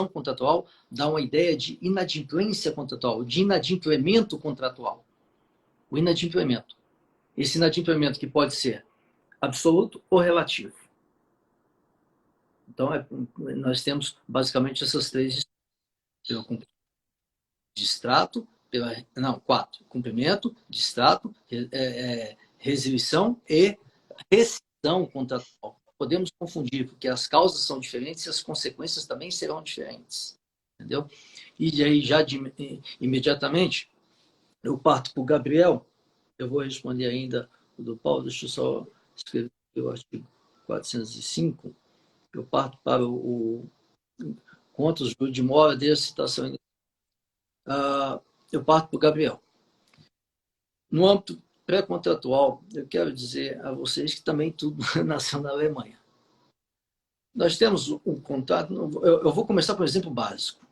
contratual dá uma ideia de inadimplência contratual, de inadimplemento contratual. O inadimplemento. Esse inadimplemento que pode ser absoluto ou relativo. Então, nós temos basicamente essas três: pelo distrato, quatro: cumprimento, distrato, resilição e rescisão contratual. Podemos confundir, porque as causas são diferentes e as consequências também serão diferentes. Entendeu? E aí, já imediatamente, eu parto para o Gabriel. Eu vou responder ainda o do Paulo. Deixa eu só escrever o artigo 405. Eu parto para o contra os juros de mora desde a citação. Eu parto para o Gabriel. No âmbito pré-contratual, eu quero dizer a vocês que também tudo nasceu na Alemanha. Nós temos um contrato. Eu vou começar por exemplo básico.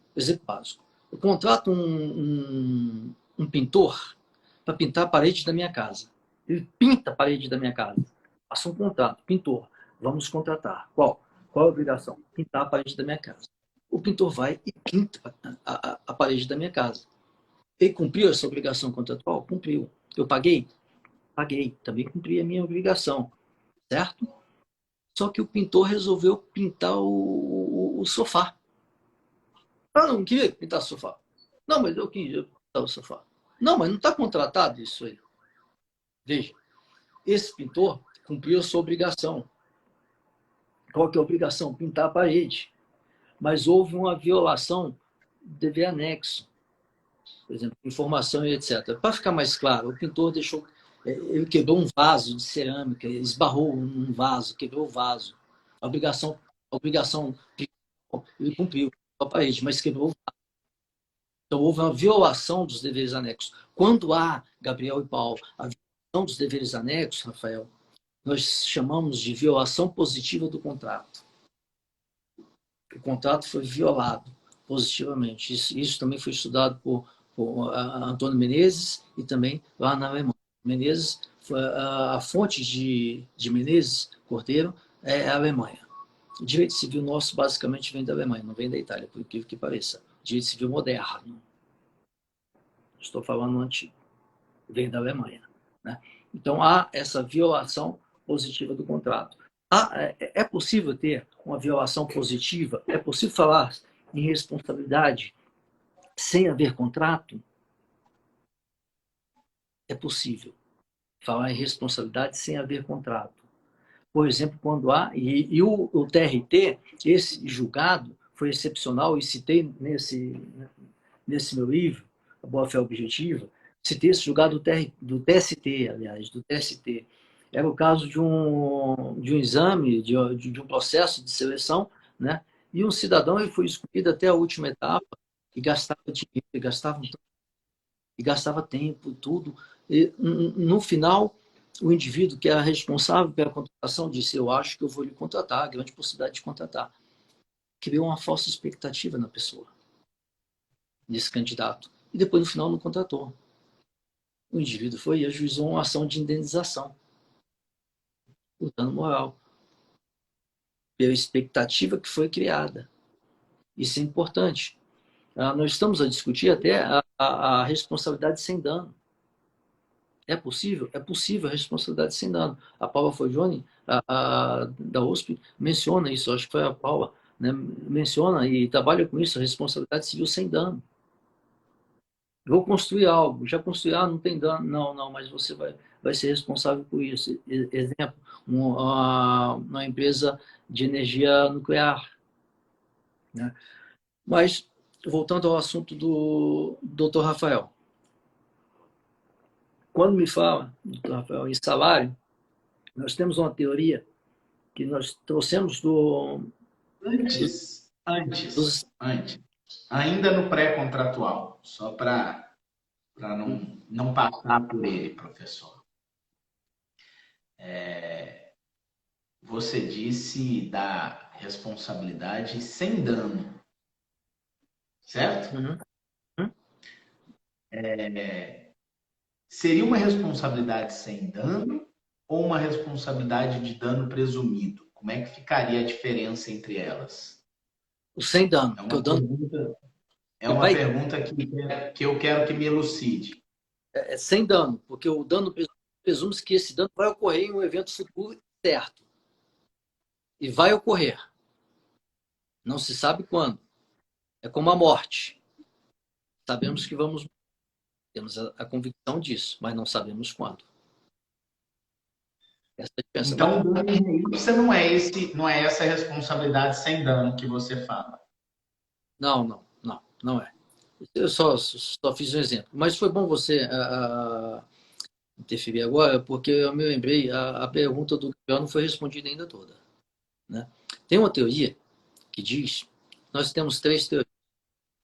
Eu contrato um pintor para pintar a parede da minha casa. Ele pinta a parede da minha casa. Passa um contrato. Pintor, vamos contratar. Qual a obrigação? Pintar a parede da minha casa. O pintor vai e pinta a parede da minha casa. Ele cumpriu essa obrigação contratual? Cumpriu. Eu paguei? Paguei. Também cumpri a minha obrigação. Certo? Só que o pintor resolveu pintar o sofá. Ah, não queria pintar o sofá. Não, mas eu queria pintar o sofá. Não, mas não está contratado isso aí. Veja, esse pintor cumpriu a sua obrigação. Qual que é a obrigação? Pintar a parede. Mas houve uma violação do dever anexo. Por exemplo, informação e etc. Para ficar mais claro, o pintor ele quebrou um vaso de cerâmica, esbarrou um vaso, quebrou o vaso. A obrigação ele cumpriu a parede, mas quebrou o vaso. Então, houve uma violação dos deveres anexos. Quando há, Gabriel e Paulo, a violação dos deveres anexos, Rafael, nós chamamos de violação positiva do contrato. O contrato foi violado positivamente. Isso também foi estudado por Antônio Menezes e também lá na Alemanha. Menezes, a fonte de Menezes Cordeiro é a Alemanha. O direito civil nosso basicamente vem da Alemanha, não vem da Itália, por incrível que pareça. Direito civil moderno. Estou falando antigo. Vem da Alemanha. Né? Então, há essa violação positiva do contrato. É possível ter uma violação positiva? É possível falar em responsabilidade sem haver contrato? É possível falar em responsabilidade sem haver contrato. Por exemplo, quando há... E o TRT, esse julgado, foi excepcional, e citei nesse meu livro, A Boa-Fé Objetiva, citei esse julgado do TST, aliás, do TST. Era o caso de um exame, de um processo de seleção, né? E um cidadão ele foi escolhido até a última etapa e gastava dinheiro, gastava tempo, tudo. E, no final, o indivíduo que era responsável pela contratação disse: eu acho que eu vou lhe contratar, a grande possibilidade de contratar. Criou uma falsa expectativa na pessoa, nesse candidato. E depois, no final, não contratou. O indivíduo foi e ajuizou uma ação de indenização por dano moral, pela expectativa que foi criada. Isso é importante. Nós estamos a discutir até a responsabilidade sem dano. É possível? É possível a responsabilidade sem dano. A Paula Forgione, da USP, menciona isso, acho que foi a Paula, né? Menciona e trabalha com isso, a responsabilidade civil sem dano. Vou construir algo, já construí, não tem dano, não, mas você vai ser responsável por isso. Exemplo, uma empresa de energia nuclear, né? Mas, voltando ao assunto do Dr. Rafael, quando me fala, Dr. Rafael, em salário, nós temos uma teoria que nós trouxemos Antes, dos... antes. Ainda no pré-contratual, só para não passar por ele, professor. Você disse da responsabilidade sem dano, certo? Uhum. Seria uma responsabilidade sem dano ou uma responsabilidade de dano presumido? Como é que ficaria a diferença entre elas? O sem dano, É porque o uma dano pergunta, é ele uma vai pergunta que eu quero que me elucide. sem dano, porque o dano presume-se que esse dano vai ocorrer em um evento futuro certo. E vai ocorrer. Não se sabe quando. É como a morte. Sabemos que vamos. Temos a convicção disso, mas não sabemos quando. Essa é a diferença. Mas, Então, o dano em você não é essa responsabilidade sem dano que você fala. não é. Eu só fiz um exemplo. Mas foi bom você interferir agora, porque eu me lembrei, a pergunta do Gabriel não foi respondida ainda toda. Né? Tem uma teoria que diz, nós temos três teorias.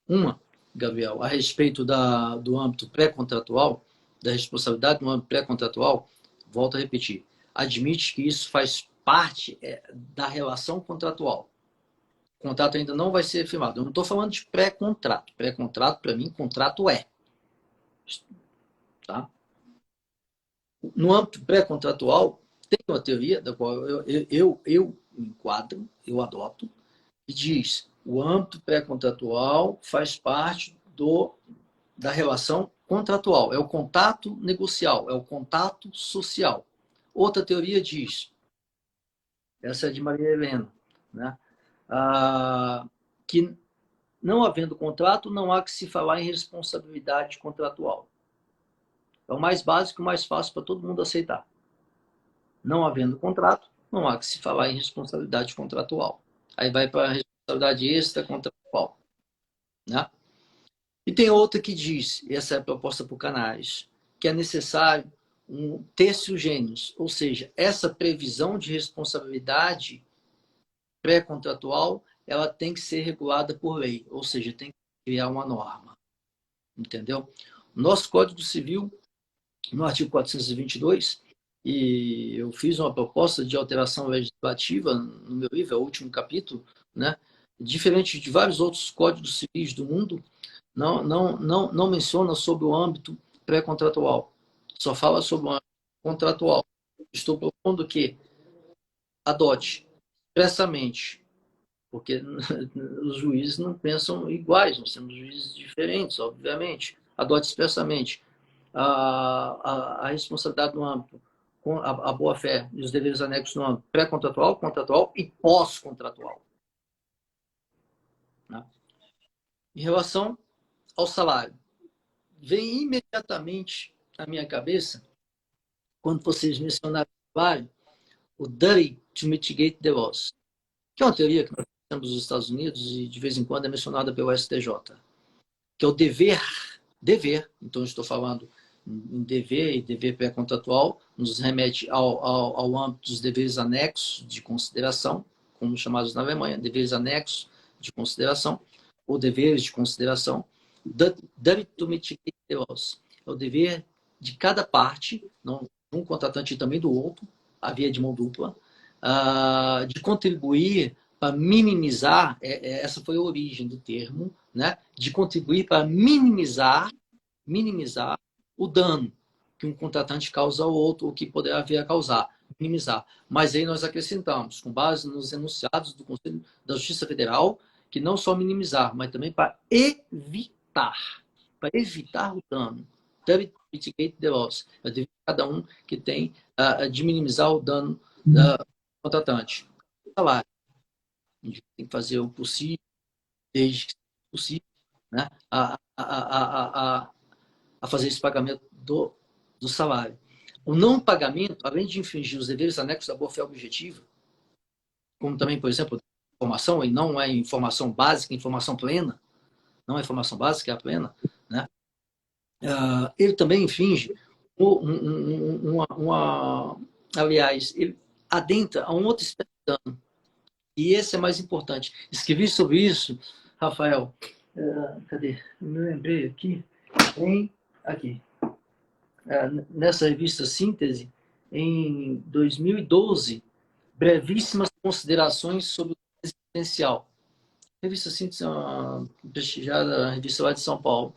Uma, Gabriel, a respeito do âmbito pré-contratual, da responsabilidade no âmbito pré-contratual, volto a repetir, admite que isso faz parte da relação contratual. O contrato ainda não vai ser firmado. Eu não estou falando de pré-contrato. Pré-contrato, para mim, contrato é. Tá? No âmbito pré-contratual, tem uma teoria da qual eu enquadro, eu adoto, que diz o âmbito pré-contratual faz parte da relação contratual, é o contato negocial, é o contato social. Outra teoria diz, essa é de Maria Helena, né? Que não havendo contrato, não há que se falar em responsabilidade contratual. É o mais básico e o mais fácil para todo mundo aceitar. Não havendo contrato, não há que se falar em responsabilidade contratual. Aí vai para a responsabilidade extracontratual, né? E tem outra que diz, essa é a proposta por Canaris, que é necessário um tercio gênius, ou seja, essa previsão de responsabilidade pré-contratual, ela tem que ser regulada por lei, ou seja, tem que criar uma norma, entendeu? Nosso Código Civil, no artigo 422, e eu fiz uma proposta de alteração legislativa no meu livro, é o último capítulo, né? Diferente de vários outros códigos civis do mundo, não menciona sobre o âmbito pré-contratual. Só fala sobre o âmbito contratual. Estou propondo que adote expressamente, porque os juízes não pensam iguais, nós temos juízes diferentes, obviamente. Adote expressamente a responsabilidade no âmbito, com a boa-fé e os deveres anexos no âmbito pré-contratual, contratual e pós-contratual. Né? Em relação ao salário, vem imediatamente à minha cabeça, quando vocês mencionaram o salário, o duty to mitigate the loss, que é uma teoria que nós temos nos Estados Unidos e de vez em quando é mencionada pelo STJ, que é o dever, então estou falando em dever e dever pré-contratual, nos remete ao âmbito dos deveres anexos de consideração, como chamados na Alemanha, deveres anexos de consideração, ou deveres de consideração, duty to mitigate the loss. É o dever de cada parte, não um contratante e também do outro, a via de mão dupla, de contribuir para minimizar, essa foi a origem do termo, né? De contribuir para minimizar o dano que um contratante causa ao outro, ou que poderá vir a causar, minimizar. Mas aí nós acrescentamos, com base nos enunciados do Conselho da Justiça Federal, que não só minimizar, mas também para evitar o dano. Deve mitigate the loss. É dever de cada um que tem de minimizar o dano do contratante. Salário. A gente tem que fazer o possível, desde que seja possível, né? a fazer esse pagamento do salário. O não pagamento, além de infringir os deveres anexos da boa-fé objetiva, como também, por exemplo, informação, e não é informação básica, informação plena, não é informação básica, é a plena, né? Ele também infringe aliás, ele adentra a um outro espécie de dano. E esse é mais importante. Escrevi sobre isso, Rafael. Cadê? Eu me lembrei aqui. Aqui. Nessa revista Síntese, em 2012, brevíssimas considerações sobre o existencial. A revista Síntese é uma prestigiada revista lá de São Paulo.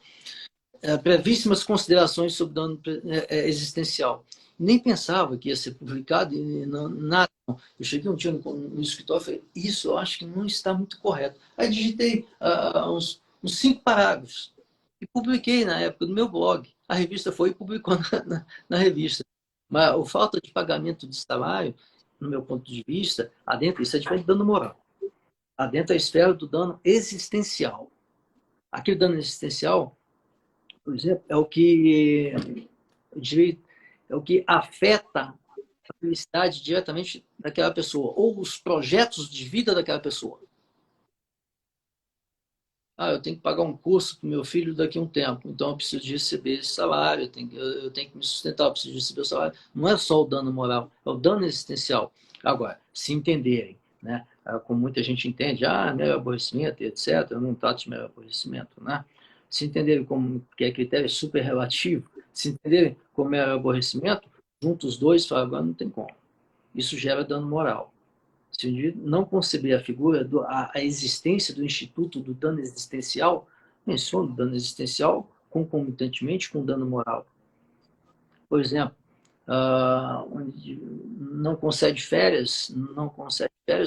Brevíssimas considerações sobre o dano existencial. Nem pensava que ia ser publicado, e nada. Eu cheguei um dia no escritório e falei, isso eu acho que não está muito correto. Aí digitei uns 5 parágrafos e publiquei na época no meu blog. A revista foi e publicou na revista. Mas a falta de pagamento de salário, no meu ponto de vista, adentra, isso é diferente do dano moral. Adentra a esfera do dano existencial. Aquele dano existencial, por exemplo, é o que afeta a felicidade diretamente daquela pessoa, ou os projetos de vida daquela pessoa. Eu tenho que pagar um curso para o meu filho daqui a um tempo, então eu preciso de receber esse salário, eu tenho que me sustentar, eu preciso de receber o salário. Não é só o dano moral, é o dano existencial. Agora, se entenderem, né? Como muita gente entende, mero aborrecimento, etc., eu não trato de mero aborrecimento, né? Se entenderem como que é critério super relativo, se entenderem como é aborrecimento, juntos os dois, falam, agora não tem como. Isso gera dano moral. Se o indivíduo não conceber a figura, a existência do instituto do dano existencial, menciona o dano existencial concomitantemente com o dano moral. Por exemplo, não concede férias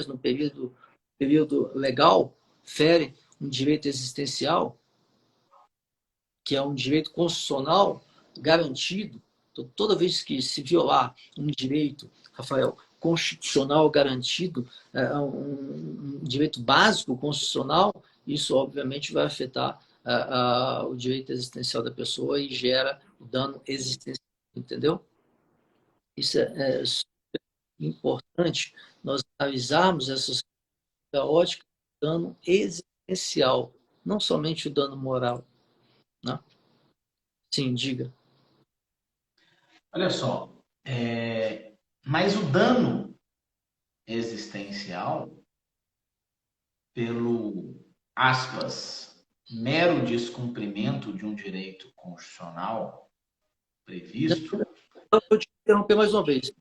no período legal, fere um direito existencial, que é um direito constitucional garantido. Então, toda vez que se violar um direito, Rafael, constitucional garantido, um direito básico constitucional, isso obviamente vai afetar o direito existencial da pessoa e gera o dano existencial, entendeu? Isso é super importante nós analisarmos essas da ótica do dano existencial, não somente o dano moral, né? Sim, diga. Olha só, mas o dano existencial, pelo, aspas, mero descumprimento de um direito constitucional previsto. Eu vou te interromper mais uma vez.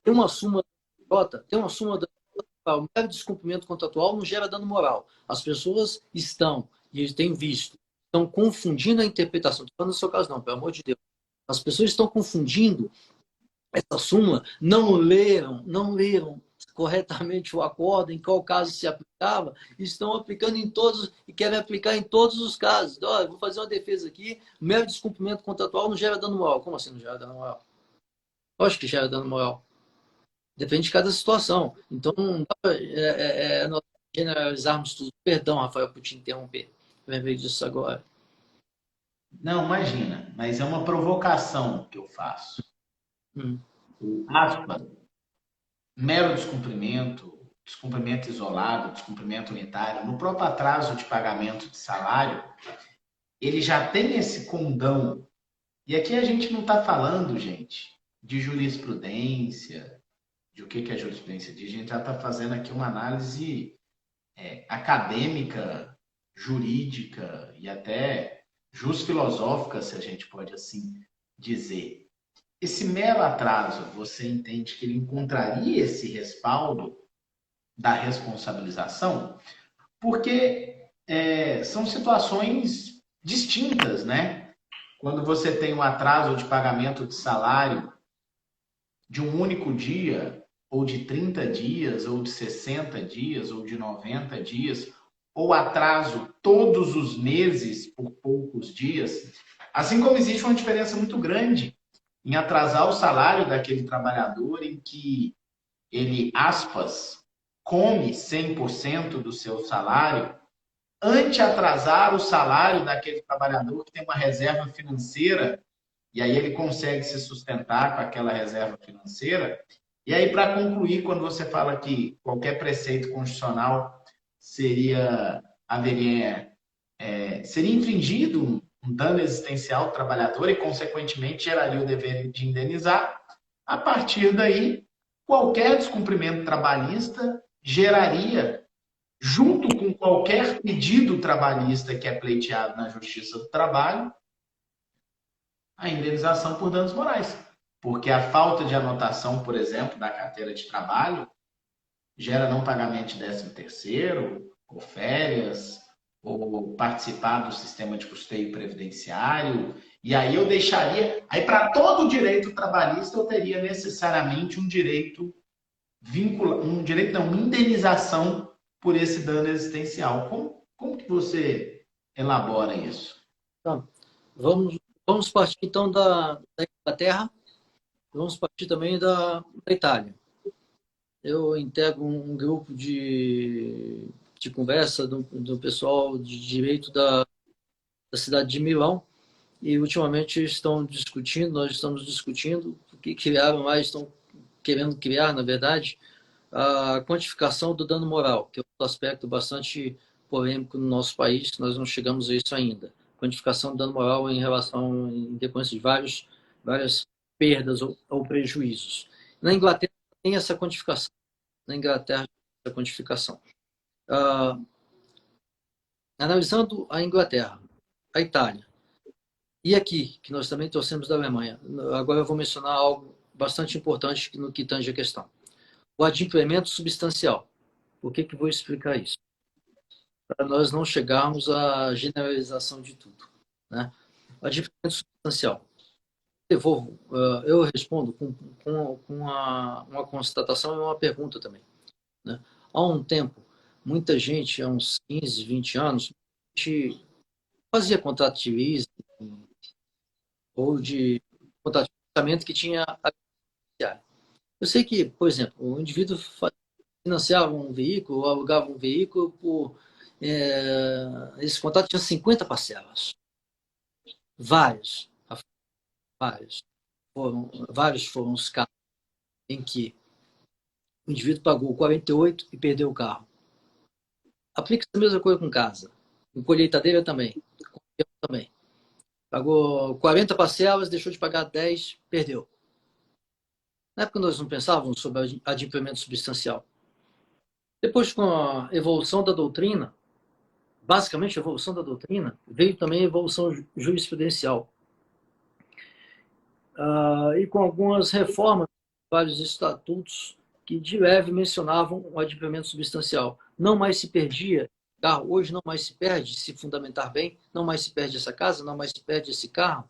Tem uma súmula o mero descumprimento contratual não gera dano moral. As pessoas estão, e eu tenho visto, estão confundindo a interpretação. Estou falando no seu caso, não, pelo amor de Deus. As pessoas estão confundindo essa súmula, não leram corretamente o acordo, em qual caso se aplicava, estão aplicando em todos e querem aplicar em todos os casos. Então, eu vou fazer uma defesa aqui, o mero descumprimento contratual não gera dano moral. Como assim não gera dano moral? Lógico que gera dano moral. Depende de cada situação. Então, não dá para nós generalizarmos tudo. Perdão, Rafael, por te interromper. Eu lembrei disso agora. Não, imagina, mas é uma provocação que eu faço. O aspa, mero descumprimento isolado, descumprimento unitário, no próprio atraso de pagamento de salário, ele já tem esse condão. E aqui a gente não está falando, gente, de jurisprudência, de o que a jurisprudência diz. A gente já está fazendo aqui uma análise acadêmica, jurídica e até filosófica, se a gente pode assim dizer. Esse mero atraso, você entende que ele encontraria esse respaldo da responsabilização? Porque são situações distintas, né? Quando você tem um atraso de pagamento de salário de um único dia, ou de 30 dias, ou de 60 dias, ou de 90 dias, ou atraso todos os meses por poucos dias, assim como existe uma diferença muito grande em atrasar o salário daquele trabalhador em que ele, aspas, come 100% do seu salário anteatrasar o salário daquele trabalhador que tem uma reserva financeira, e aí ele consegue se sustentar com aquela reserva financeira. E aí, para concluir, quando você fala que qualquer preceito constitucional haveria, seria infringido um dano existencial do trabalhador e, consequentemente, geraria o dever de indenizar, a partir daí, qualquer descumprimento trabalhista geraria, junto com qualquer pedido trabalhista que é pleiteado na Justiça do Trabalho, a indenização por danos morais. Porque a falta de anotação, por exemplo, da carteira de trabalho gera não pagamento de 13º, ou férias, ou participar do sistema de custeio previdenciário. E aí eu deixaria... Aí, para todo direito trabalhista, eu teria necessariamente um direito uma indenização por esse dano existencial. Como que você elabora isso? Então, vamos partir então da Inglaterra, vamos partir também da Itália. Eu integro um grupo de conversa do pessoal de direito da cidade de Milão, e ultimamente nós estamos discutindo o que criaram mais, estão querendo criar, na verdade, a quantificação do dano moral, que é um aspecto bastante polêmico no nosso país, nós não chegamos a isso ainda. Quantificação do dano moral em decorrência de várias perdas ou prejuízos. Na Inglaterra tem essa quantificação. Analisando a Inglaterra, a Itália, e aqui, que nós também torcemos da Alemanha, agora eu vou mencionar algo bastante importante no que tange a questão. O adimplemento substancial. Por que vou explicar isso? Para nós não chegarmos à generalização de tudo, né? O adimplemento substancial. Eu respondo com uma constatação e uma pergunta também, né? Há um tempo, muita gente, há uns 15, 20 anos, a gente fazia contrato de leasing ou de contrato de financiamento que tinha. Eu sei que, por exemplo, o indivíduo financiava um veículo, ou alugava um veículo por... esse contrato tinha 50 parcelas. Vários foram os casos em que o indivíduo pagou 48 e perdeu o carro. Aplica a mesma coisa com casa. Com colheitadeira também. Também. Pagou 40 parcelas, deixou de pagar 10, perdeu. Na época nós não pensávamos sobre adimplemento substancial. Depois, com a evolução da doutrina, basicamente a evolução da doutrina, veio também a evolução jurisprudencial. E com algumas reformas, vários estatutos que de leve mencionavam o adimplemento substancial. Não mais se perdia carro, hoje não mais se perde, se fundamentar bem, não mais se perde essa casa, não mais se perde esse carro,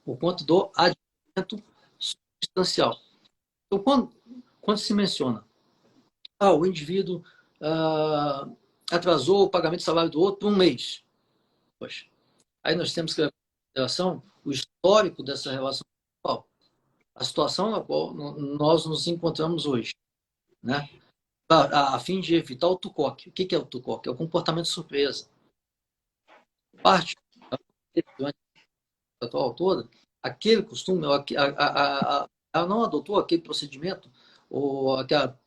por conta do adimplemento substancial. Então, quando se menciona, o indivíduo atrasou o pagamento do salário do outro por um mês. Poxa, aí nós temos que levar em consideração o histórico dessa relação pessoal, a situação na qual nós nos encontramos hoje, né? A fim de evitar o tucoque. O que é o tucoque? É o comportamento surpresa. Parte durante a atual toda, aquele costume, ela não adotou aquele procedimento ou aquela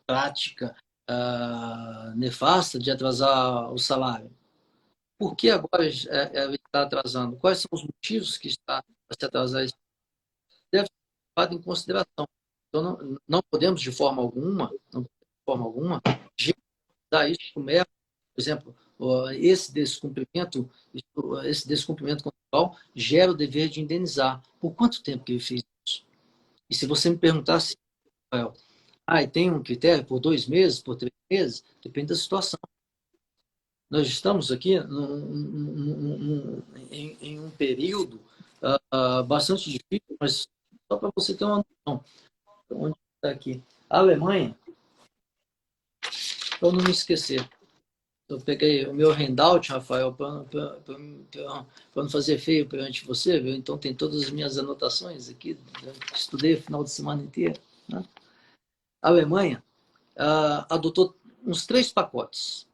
prática nefasta de atrasar o salário. Por que agora ela está atrasando? Quais são os motivos que está a se atrasar isso? Deve ser levado em consideração. Então, não podemos, de forma alguma, generalizar isso como por exemplo, esse descumprimento contratual gera o dever de indenizar. Por quanto tempo que ele fez isso? E se você me perguntasse, Rafael, e tem um critério por 2 meses, por 3 meses, depende da situação. Nós estamos aqui em um período bastante difícil, mas só para você ter uma noção. Onde está aqui? A Alemanha, para não me esquecer, eu peguei o meu handout, Rafael, para não fazer feio perante você, viu? Então tem todas as minhas anotações aqui, estudei o final de semana inteiro, né? A Alemanha adotou uns 3 pacotes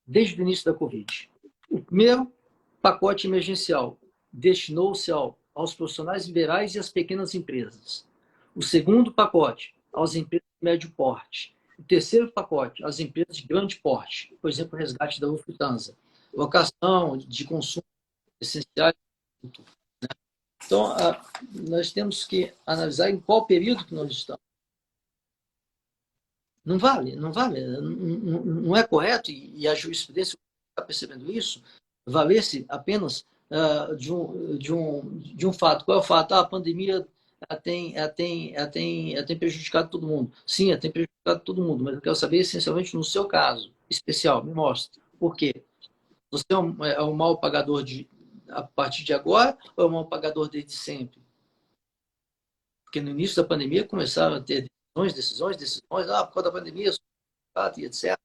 desde o início da Covid. O primeiro pacote emergencial destinou-se aos profissionais liberais e às pequenas empresas. O segundo pacote, às empresas de médio porte. O terceiro pacote, às empresas de grande porte. Por exemplo, o resgate da Lufthansa. Locação de consumo essenciais. Então, nós temos que analisar em qual período que nós estamos. Não vale, não é correto, e a jurisprudência está percebendo isso, valer-se apenas de um fato. Qual é o fato? A pandemia tem prejudicado todo mundo. Sim, tem prejudicado todo mundo, mas eu quero saber essencialmente no seu caso especial. Me mostre. Por quê? Você é um mal pagador a partir de agora ou é um mal pagador desde sempre? Porque no início da pandemia começaram a ter decisões, por causa da pandemia, e etc.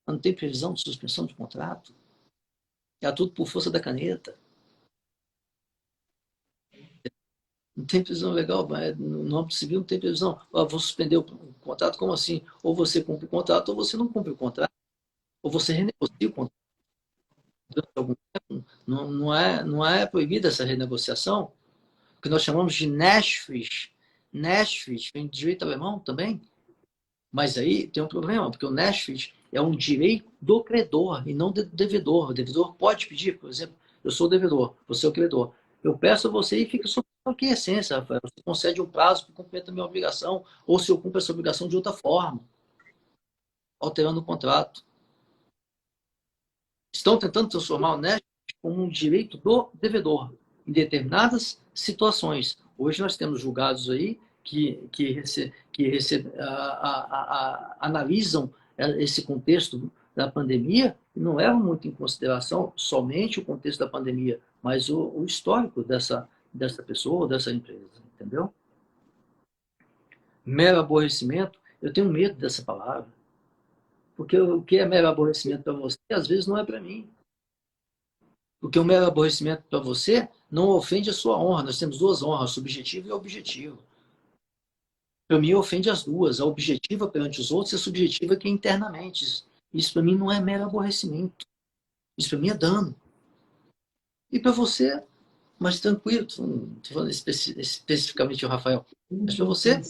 Não tem previsão de suspensão de contrato. É tudo por força da caneta. Não tem previsão legal, no âmbito civil não tem previsão. Vou suspender o contrato, como assim? Ou você cumpre o contrato, ou você não cumpre o contrato. Ou você renegocia o contrato. Durante algum tempo, não é proibida essa renegociação, que nós chamamos de Nashfish. Nashfish vem de direito alemão também. Mas aí tem um problema, porque o Nashfish é um direito do credor e não do devedor. O devedor pode pedir, por exemplo, eu sou o devedor, você é o credor. Eu peço a você e fica sob aquiescência, Rafael. Você concede um prazo para cumprir a minha obrigação, ou se eu cumpro essa obrigação de outra forma, alterando o contrato. Estão tentando transformar o Nashfish como um direito do devedor, em determinadas situações. Hoje nós temos julgados aí que analisam esse contexto da pandemia e não levam muito em consideração somente o contexto da pandemia, mas o histórico dessa pessoa, dessa empresa, entendeu? Mero aborrecimento, eu tenho medo dessa palavra, porque o que é mero aborrecimento para você, às vezes não é para mim. Porque o mero aborrecimento para você não ofende a sua honra. Nós temos duas honras, subjetiva e objetiva. Para mim, ofende as duas. A objetiva perante os outros e a subjetiva que é internamente. Isso para mim não é mero aborrecimento. Isso para mim é dano. E para você, mais tranquilo, estou falando especificamente o Rafael, mas para você,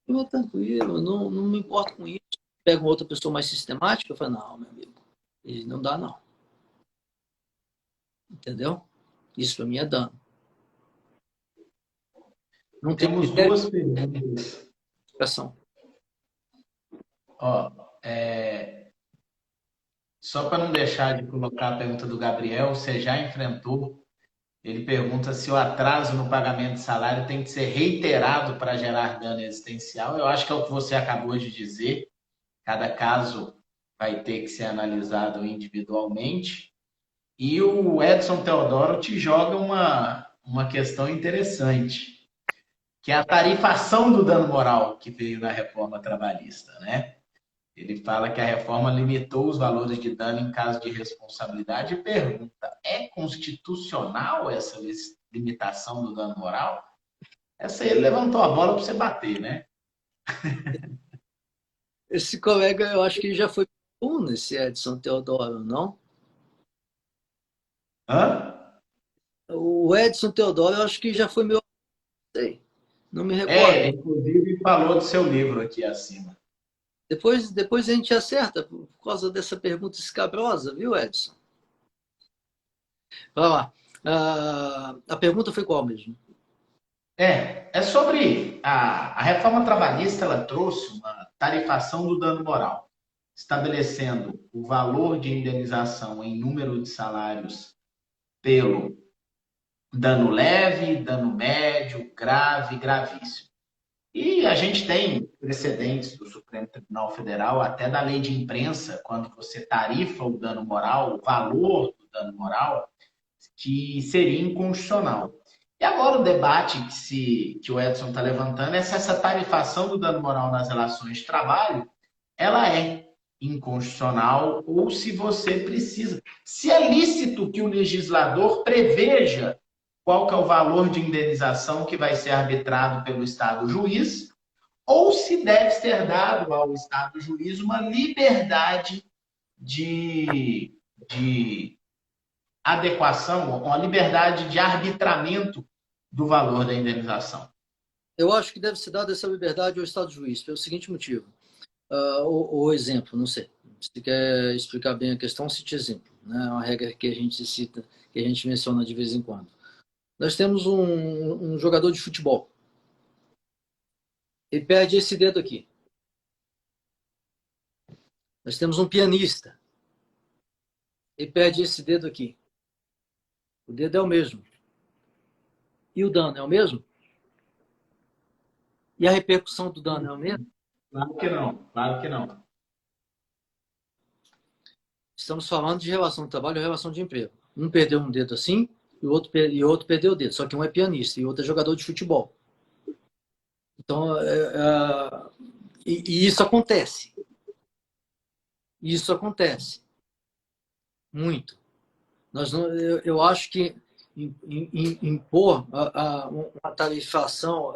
eu é tranquilo, não me importo com isso. Pega uma outra pessoa mais sistemática, eu falo, não, meu amigo, não dá não. Entendeu? Isso para mim é dano. Não temos duas perguntas. Ó, só para não deixar de colocar a pergunta do Gabriel, você já enfrentou? Ele pergunta se o atraso no pagamento de salário tem que ser reiterado para gerar dano existencial. Eu acho que é o que você acabou de dizer. Cada caso vai ter que ser analisado individualmente. E o Edson Teodoro te joga uma questão interessante, que é a tarifação do dano moral que veio na reforma trabalhista, né? Ele fala que a reforma limitou os valores de dano em caso de responsabilidade e pergunta, é constitucional essa limitação do dano moral? Essa aí ele levantou a bola para você bater, né? Esse colega, eu acho que ele já foi nesse Edson Teodoro, não? Hã? O Edson Teodoro, eu acho que já foi meu... Não me recordo. Inclusive falou do seu livro aqui acima. Depois a gente acerta por causa dessa pergunta escabrosa, viu, Edson? Vamos lá. A pergunta foi qual mesmo? É sobre a reforma trabalhista, ela trouxe uma tarifação do dano moral, estabelecendo o valor de indenização em número de salários pelo dano leve, dano médio, grave, gravíssimo. E a gente tem precedentes do Supremo Tribunal Federal, até da lei de imprensa, quando você tarifa o dano moral, o valor do dano moral, que seria inconstitucional. E agora o debate que o Edson está levantando é se essa tarifação do dano moral nas relações de trabalho, ela é inconstitucional ou se você precisa. Se é lícito que o legislador preveja qual que é o valor de indenização que vai ser arbitrado pelo Estado juiz, ou se deve ser dado ao Estado juiz uma liberdade de adequação, uma liberdade de arbitramento do valor da indenização? Eu acho que deve ser dada essa liberdade ao Estado juiz, pelo seguinte motivo. O exemplo, não sei. Se quer explicar bem a questão, cite exemplo. Né? É uma regra que a gente cita, que a gente menciona de vez em quando. Nós temos um jogador de futebol. Ele perde esse dedo aqui. Nós temos um pianista. Ele perde esse dedo aqui. O dedo é o mesmo. E o dano é o mesmo? E a repercussão do dano é o mesmo? Claro que não, claro que não. Estamos falando de relação de trabalho e relação de emprego. Um perdeu um dedo assim e o outro perdeu o dedo. Só que um é pianista e o outro é jogador de futebol. Então, e isso acontece. Isso acontece muito. Eu acho que impor uma tarifação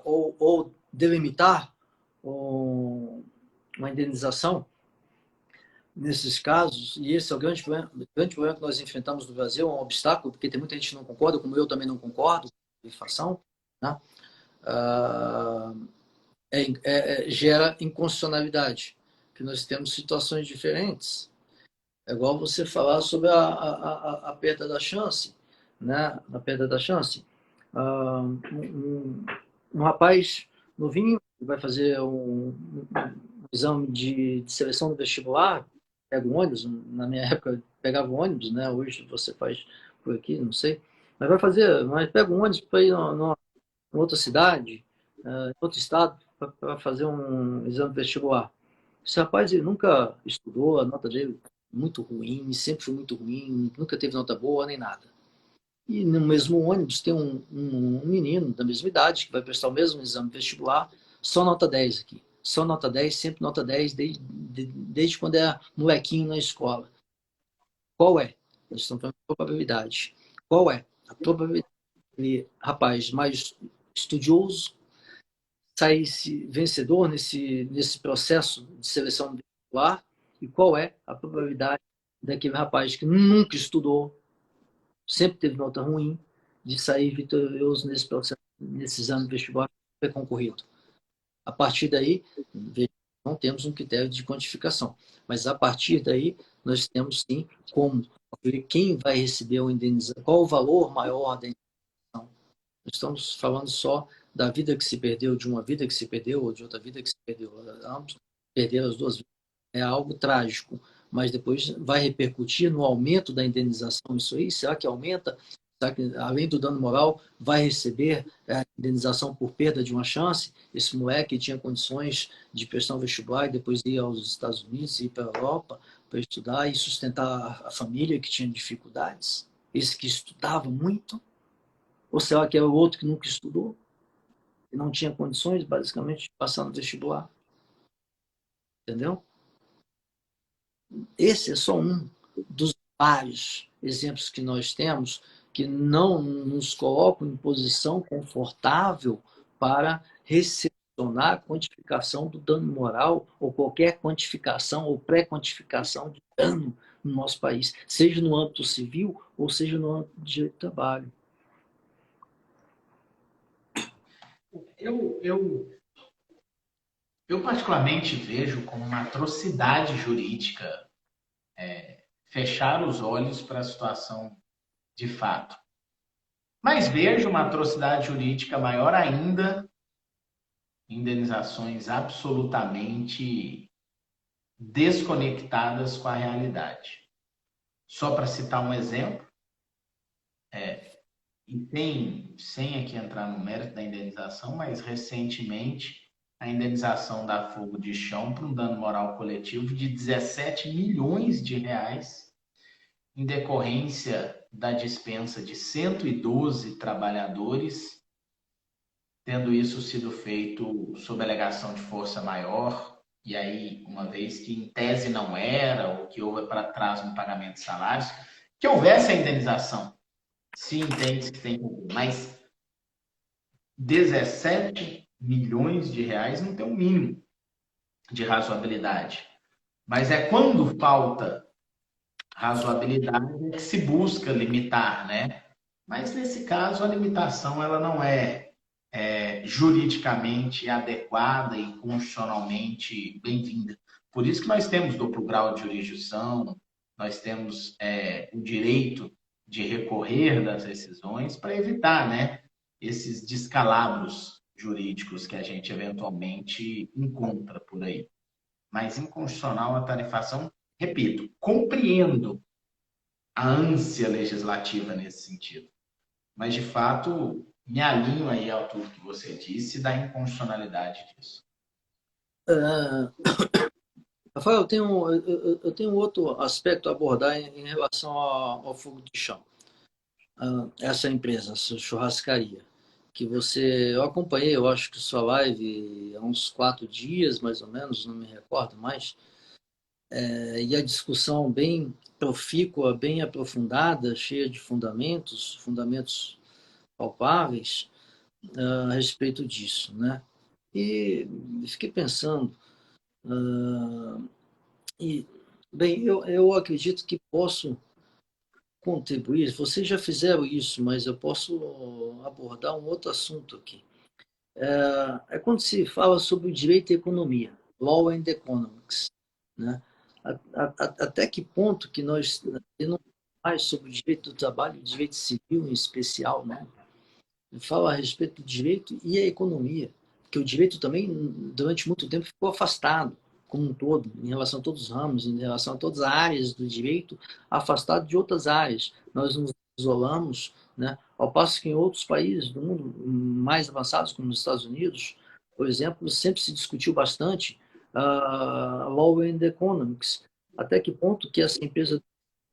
ou delimitar uma indenização nesses casos, e esse é o grande problema que nós enfrentamos no Brasil, é um obstáculo, porque tem muita gente que não concorda, como eu também não concordo com a tarifação, né? Gera inconstitucionalidade, que nós temos situações diferentes. É igual você falar sobre a perda da chance, né? A perda da chance. Um rapaz novinho vai fazer um exame de seleção do vestibular, pega o ônibus, na minha época pegava o ônibus, né? Hoje você faz por aqui, não sei. Mas pega um ônibus para ir em outra cidade, em outro estado, para fazer um exame vestibular. Esse rapaz ele nunca estudou, a nota dele muito ruim, sempre foi muito ruim, nunca teve nota boa nem nada. E no mesmo ônibus tem um menino da mesma idade que vai prestar o mesmo exame vestibular, só nota 10 aqui. Só nota 10, sempre nota 10, desde quando é molequinho na escola. Qual é? Nós estamos falando de probabilidade. Qual é? A probabilidade de rapaz mais estudioso saísse vencedor nesse processo de seleção vestibular e qual é a probabilidade daquele rapaz que nunca estudou, sempre teve nota ruim, de sair vitorioso nesse processo, nesse exame vestibular que foi concorrido. A partir daí, não temos um critério de quantificação, mas a partir daí nós temos sim como quem vai receber o indenização, qual o valor maior da indenização. Estamos falando só da vida que se perdeu, de uma vida que se perdeu ou de outra vida que se perdeu. Ambos perderam as duas vidas. É algo trágico, mas depois vai repercutir no aumento da indenização. Isso aí, será que aumenta? Será que, além do dano moral, vai receber a indenização por perda de uma chance? Esse moleque tinha condições de prestar um vestibular e depois ir aos Estados Unidos, ir para a Europa para estudar e sustentar a família que tinha dificuldades? Esse que estudava muito? Ou será que é o outro que nunca estudou? E não tinha condições, basicamente, de passar no vestibular? Entendeu? Esse é só um dos vários exemplos que nós temos que não nos colocam em posição confortável para recepcionar a quantificação do dano moral ou qualquer quantificação ou pré-quantificação de dano no nosso país, seja no âmbito civil ou seja no âmbito de direito do trabalho. Eu particularmente vejo como uma atrocidade jurídica fechar os olhos para a situação de fato. Mas vejo uma atrocidade jurídica maior ainda, indenizações absolutamente desconectadas com a realidade. Só para citar um exemplo, e sem aqui entrar no mérito da indenização, mas recentemente a indenização da fogo de chão para um dano moral coletivo de 17 milhões de reais em decorrência da dispensa de 112 trabalhadores, tendo isso sido feito sob alegação de força maior, e aí, uma vez que em tese não era, ou que houve para trás no pagamento de salários, que houvesse a indenização, se entende que tem, mas 17 milhões de reais não tem um mínimo de razoabilidade. Mas é quando falta razoabilidade é que se busca limitar, né? Mas nesse caso a limitação ela não é juridicamente adequada e constitucionalmente bem-vinda. Por isso que nós temos duplo grau de jurisdição, nós temos o direito de recorrer das decisões para evitar, né, esses descalabros jurídicos que a gente eventualmente encontra por aí. Mas inconstitucional a tarifação, repito, compreendo a ânsia legislativa nesse sentido. Mas, de fato, me alinho aí ao tudo que você disse da inconstitucionalidade disso. Rafael, eu tenho outro aspecto a abordar em relação ao fogo de chão. Essa empresa, essa churrascaria, que eu acompanhei, eu acho que sua live há uns 4 dias, mais ou menos, não me recordo mais, e a discussão bem profícua, bem aprofundada, cheia de fundamentos palpáveis a respeito disso, né? E fiquei pensando, bem, eu acredito que posso contribuir. Vocês já fizeram isso, mas eu posso abordar um outro assunto aqui. É quando se fala sobre o direito à economia, law and economics, né? Até que ponto que nós não mais sobre o direito do trabalho, o direito civil em especial, né? Fala a respeito do direito e a economia, porque o direito também, durante muito tempo, ficou afastado, como um todo, em relação a todos os ramos, em relação a todas as áreas do direito, afastado de outras áreas. Nós nos isolamos, né? Ao passo que em outros países do mundo mais avançados, como nos Estados Unidos, por exemplo, sempre se discutiu bastante law and economics, até que ponto que essa empresa é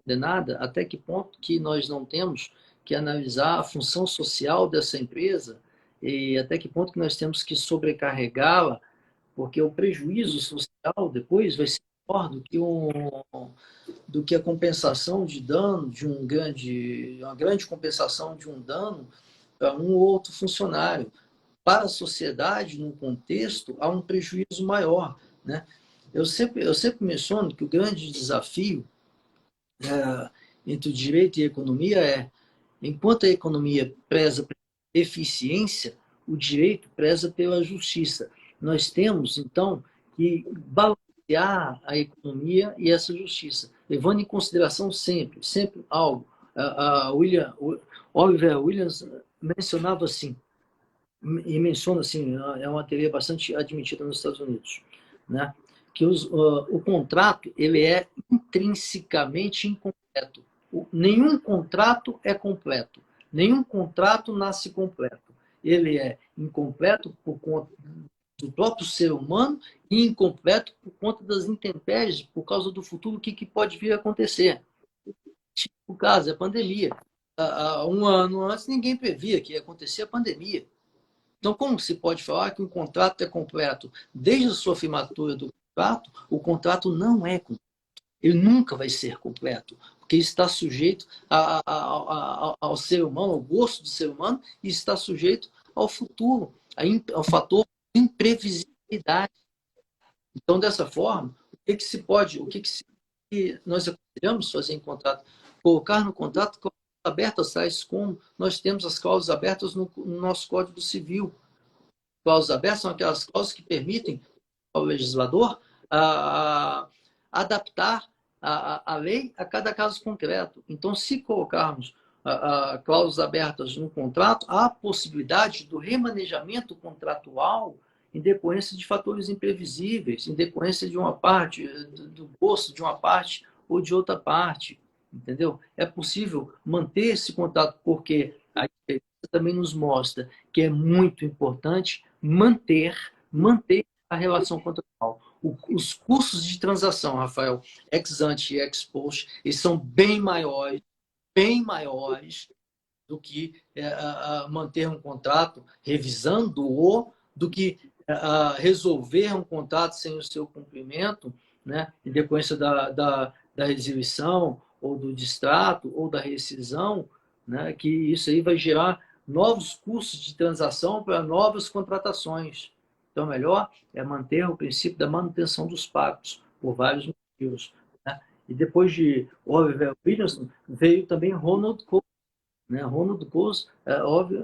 condenada, até que ponto que nós não temos que analisar a função social dessa empresa e até que ponto que nós temos que sobrecarregá-la, porque o prejuízo social depois vai ser maior do que a compensação de dano de uma grande compensação de um dano para um ou outro funcionário. Para a sociedade, num contexto, há um prejuízo maior, né? Eu sempre menciono que o grande desafio entre o direito e a economia enquanto a economia preza pela eficiência, o direito preza pela justiça. Nós temos, então, que balancear a economia e essa justiça, levando em consideração sempre algo. Oliver Williams mencionava assim, e menciona assim, é uma teoria bastante admitida nos Estados Unidos, né? Que o contrato ele é intrinsecamente incompleto. Nenhum contrato é completo. Nenhum contrato nasce completo. Ele é incompleto por conta do próprio ser humano e incompleto por conta das intempéries, por causa do futuro, o que pode vir a acontecer. Tipo o caso, a pandemia. Há um ano antes, ninguém previa que ia acontecer a pandemia. Então, como se pode falar que um contrato é completo? Desde a sua firmatura do contrato, o contrato não é completo. Ele nunca vai ser completo, porque está sujeito ao ser humano, ao gosto do ser humano, e está sujeito ao futuro, ao fator imprevisibilidade. Então, dessa forma, que nós aconselhamos fazer em contrato? Colocar no contrato cláusulas abertas, tais como nós temos as cláusulas abertas no nosso Código Civil. Cláusulas abertas são aquelas cláusulas que permitem ao legislador adaptar a lei a cada caso concreto. Então, se colocarmos cláusulas abertas no contrato, há a possibilidade do remanejamento contratual em decorrência de fatores imprevisíveis, em decorrência de uma parte, do gosto de uma parte ou de outra parte. Entendeu? É possível manter esse contrato, porque a experiência também nos mostra que é muito importante manter a relação contratual. Os custos de transação, Rafael, ex ante e ex post, eles são bem maiores do que manter um contrato, revisando-o, do que resolver um contrato sem o seu cumprimento, né, em decorrência da resilição, ou do distrato, ou da rescisão, né, que isso aí vai gerar novos custos de transação para novas contratações. Então, melhor é manter o princípio da manutenção dos pactos por vários Wilson, né? E depois de Oliver Williamson, veio também Ronald Coase, né? Ronald Coase,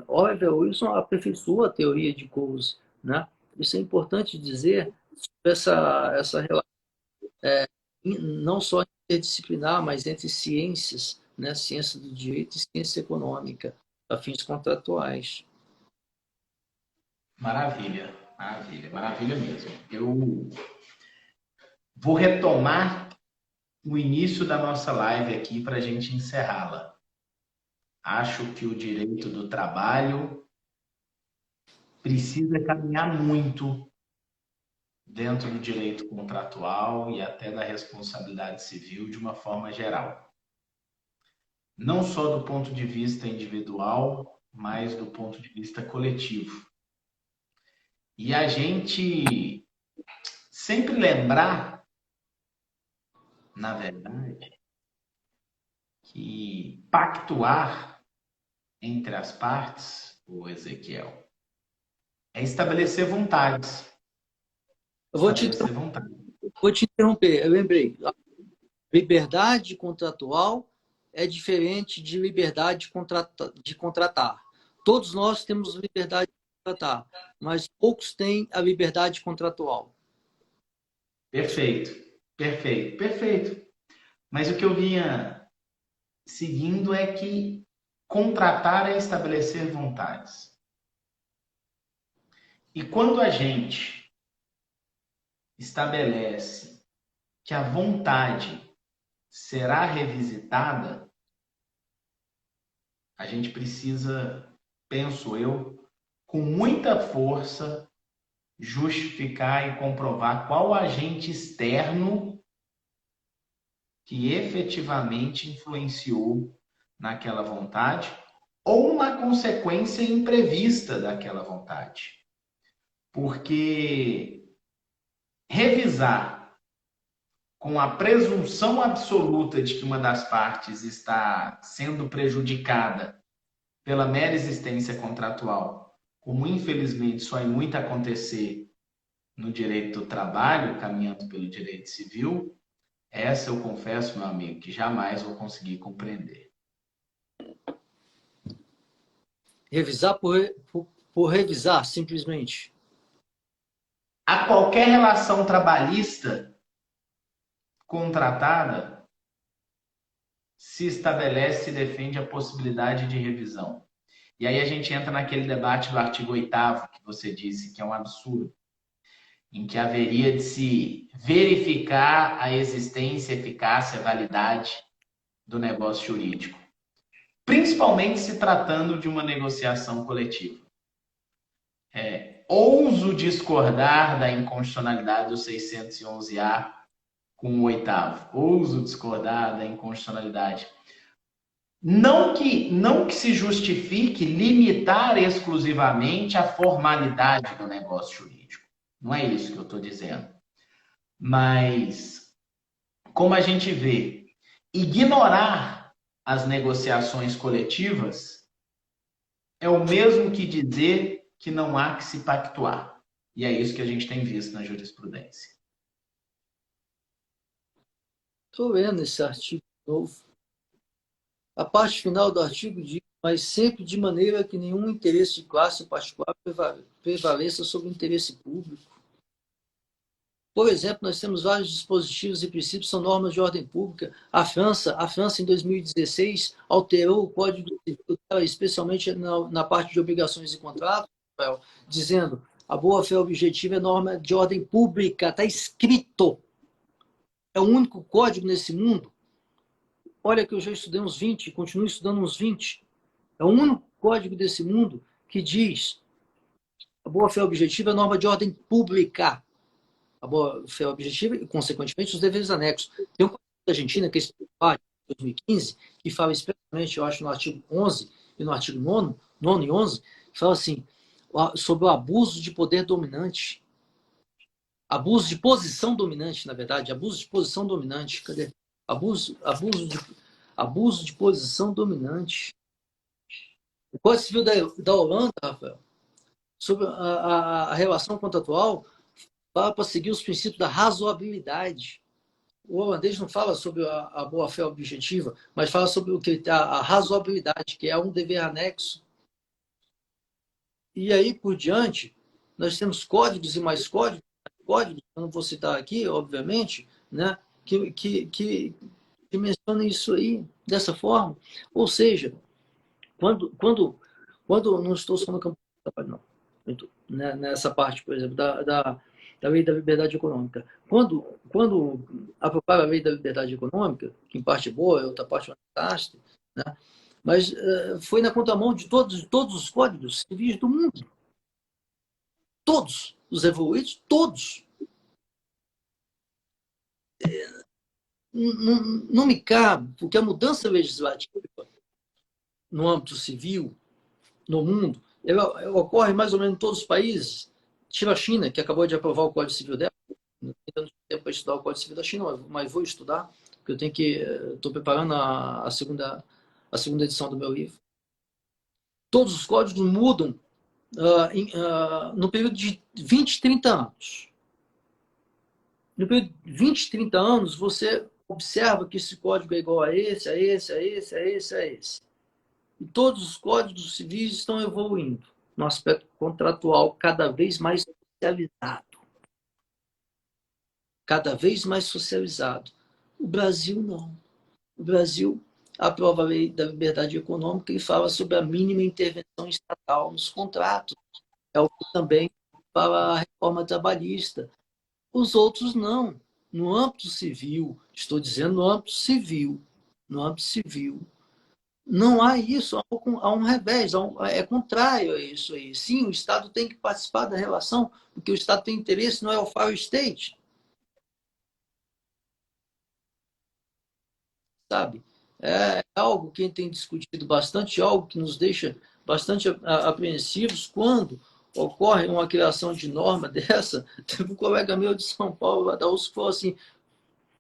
Oliver Wilson aperfeiçoou a teoria de Coase, né? Isso é importante dizer sobre essa relação, não só interdisciplinar, mas entre ciências, né? Ciência do direito e ciência econômica, a fins contratuais. Maravilha, maravilha, maravilha mesmo. Eu vou retomar o início da nossa live aqui para a gente encerrá-la. Acho que o direito do trabalho precisa caminhar muito dentro do direito contratual e até da responsabilidade civil de uma forma geral. Não só do ponto de vista individual, mas do ponto de vista coletivo. E a gente sempre lembrar, na verdade, que pactuar entre as partes, o Ezequiel, é estabelecer vontades. Eu Estabelecer vontades. vou te interromper, eu lembrei. Liberdade contratual é diferente de liberdade de contratar. Todos nós temos liberdade de contratar, mas poucos têm a liberdade contratual. Perfeito, perfeito, perfeito. Mas o que eu vinha seguindo é que contratar é estabelecer vontades. E quando a gente estabelece que a vontade será revisitada, a gente precisa, penso eu, com muita força, justificar e comprovar qual agente externo que efetivamente influenciou naquela vontade ou uma consequência imprevista daquela vontade. Porque revisar com a presunção absoluta de que uma das partes está sendo prejudicada pela mera existência contratual, como infelizmente só é muito acontecer no direito do trabalho, caminhando pelo direito civil, essa eu confesso, meu amigo, que jamais vou conseguir compreender. Revisar por revisar, simplesmente. A qualquer relação trabalhista contratada, se estabelece e defende a possibilidade de revisão. E aí a gente entra naquele debate do artigo 8º que você disse que é um absurdo, em que haveria de se verificar a existência, eficácia, validade do negócio jurídico, principalmente se tratando de uma negociação coletiva. Ouso discordar da inconstitucionalidade do 611-A com o 8º. Ouso discordar da inconstitucionalidade. Não que se justifique limitar exclusivamente a formalidade do negócio jurídico. Não é isso que eu estou dizendo. Mas, como a gente vê, ignorar as negociações coletivas é o mesmo que dizer que não há que se pactuar. E é isso que a gente tem visto na jurisprudência. Estou vendo esse artigo novo. A parte final do artigo diz, mas sempre de maneira que nenhum interesse de classe particular prevaleça sobre o interesse público. Por exemplo, nós temos vários dispositivos e princípios, são normas de ordem pública. A França em 2016, alterou o Código Civil, especialmente na parte de obrigações e contratos, dizendo a boa-fé objetiva é norma de ordem pública, está escrito. É o único código nesse mundo. Olha que eu já estudei uns 20, continuo estudando uns 20. É o único código desse mundo que diz a boa-fé objetiva é norma de ordem pública. A boa-fé objetiva e, consequentemente, os deveres anexos. Tem um código da Argentina, que é esse de 2015, que fala especialmente, eu acho, no artigo 11 e no artigo 9 e 11, que fala assim, sobre o abuso de poder dominante. Abuso de posição dominante, na verdade. Abuso de posição dominante. Cadê? Abuso de posição dominante. O Código Civil da Holanda, Rafael, sobre a relação contratual, fala para seguir os princípios da razoabilidade. o holandês não fala sobre a boa-fé objetiva, mas fala sobre o que a razoabilidade, que é um dever anexo. E aí por diante, nós temos códigos e mais códigos, eu não vou citar aqui, obviamente, né, que mencionam isso aí dessa forma. Ou seja, quando, quando, quando não estou só no campo do trabalho, não. Nessa parte, por exemplo, da lei da liberdade econômica. Quando aprovaram a lei da liberdade econômica, que em parte é boa, outra parte é fantástica, né? Mas foi na contramão de todos os códigos civis do mundo. Todos os evoluídos, todos. Não me cabe, porque a mudança legislativa no âmbito civil, no mundo, ela ocorre mais ou menos em todos os países. Tira a China, que acabou de aprovar o Código Civil dela. Não tenho tempo para estudar o Código Civil da China, mas vou estudar, porque eu tenho que. Estou preparando a segunda edição do meu livro. Todos os códigos mudam no período de 20, 30 anos. No período de 20, 30 anos, você observa que esse código é igual a esse, a esse, a esse, a esse, a esse. E todos os códigos civis estão evoluindo no aspecto contratual cada vez mais socializado. Cada vez mais socializado. O Brasil não. O Brasil aprova a lei da liberdade econômica e fala sobre a mínima intervenção estatal nos contratos. É o que também fala a reforma trabalhista. Os outros não. No âmbito civil, estou dizendo no âmbito civil, não há isso, há um revés, é contrário a isso aí. Sim, o Estado tem que participar da relação, porque o Estado tem interesse no welfare state, sabe? É algo que a gente tem discutido bastante, algo que nos deixa bastante apreensivos quando ocorre uma criação de norma dessa. Teve um colega meu de São Paulo, lá da USP, que falou assim,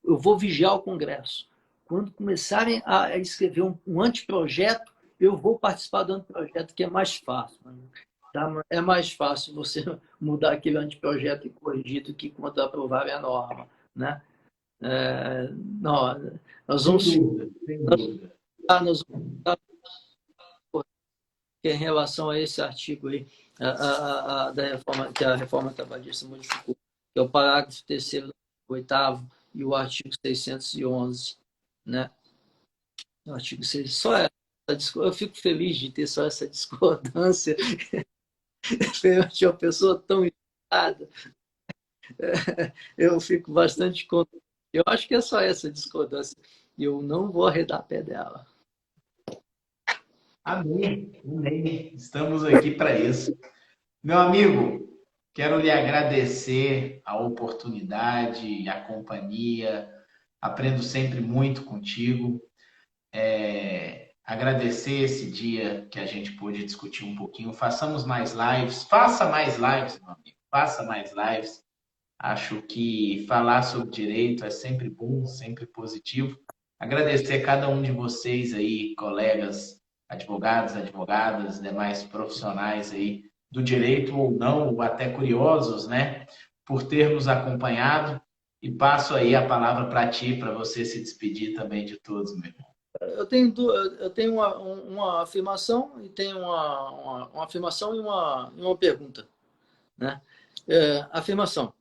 eu vou vigiar o Congresso. Quando começarem a escrever um anteprojeto, eu vou participar do anteprojeto, que é mais fácil. Tá? É mais fácil você mudar aquele anteprojeto e corrigir do que quando aprovarem a norma. Né? Não, nós Sem vamos dúvida, sem dúvida. nós vamos em relação a esse artigo aí, da reforma, que a reforma trabalhista modificou, que é o parágrafo 3º, 8º e o artigo 611, né? O artigo 6, só essa, eu fico feliz de ter só essa discordância perante uma pessoa tão irritada. Eu fico bastante contente. Eu acho que é só essa discordância. E eu não vou arredar pé dela. Amém, amém. Estamos aqui para isso. Meu amigo, quero lhe agradecer a oportunidade, a companhia. Aprendo sempre muito contigo. Agradecer esse dia que a gente pôde discutir um pouquinho. Façamos mais lives. Faça mais lives, meu amigo. Faça mais lives. Acho que falar sobre direito é sempre bom, sempre positivo. Agradecer a cada um de vocês aí, colegas, advogados, advogadas, demais profissionais aí do direito ou não, ou até curiosos, né, por ter nos acompanhado. E passo aí a palavra para ti, para você se despedir também de todos, meu irmão. Eu tenho uma afirmação e tenho uma afirmação e uma pergunta. Né? Afirmação.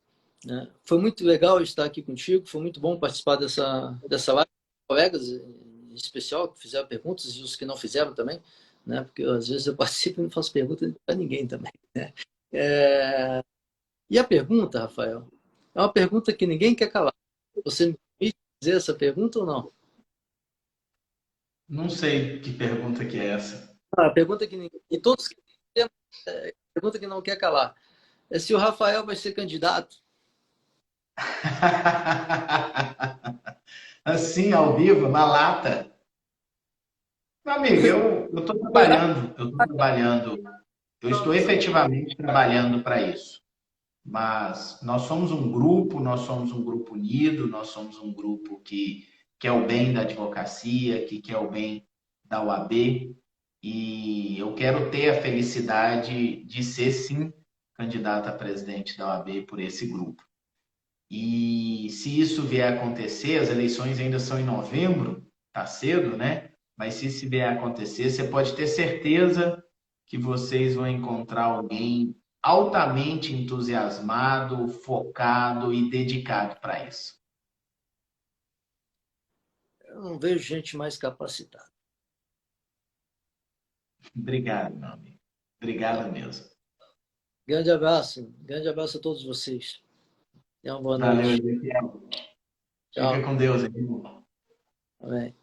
Né? Foi muito legal estar aqui contigo, foi muito bom participar dessa live. Colegas, em especial, que fizeram perguntas e os que não fizeram também, né? Porque às vezes eu participo e não faço pergunta para ninguém também. Né? E a pergunta, Rafael, é uma pergunta que ninguém quer calar. Você me permite dizer essa pergunta ou não? Não sei que pergunta que é essa. A pergunta que todos pergunta que não quer calar é se o Rafael vai ser candidato. Assim, ao vivo, na lata. Meu amigo, eu estou trabalhando, eu estou efetivamente trabalhando para isso. Mas nós somos um grupo, nós somos um grupo unido, nós somos um grupo que quer o bem da advocacia, que quer o bem da UAB, e eu quero ter a felicidade de ser, sim, candidato a presidente da UAB por esse grupo. E se isso vier a acontecer, as eleições ainda são em novembro, tá cedo, né? Mas se isso vier a acontecer, você pode ter certeza que vocês vão encontrar alguém altamente entusiasmado, focado e dedicado para isso. Eu não vejo gente mais capacitada. Obrigado, meu amigo. Tá? Obrigado mesmo. Grande abraço a todos vocês. Tenham uma boa Valeu, noite. Ezequiel. Fica Tchau. com Deus, amigo. Amém.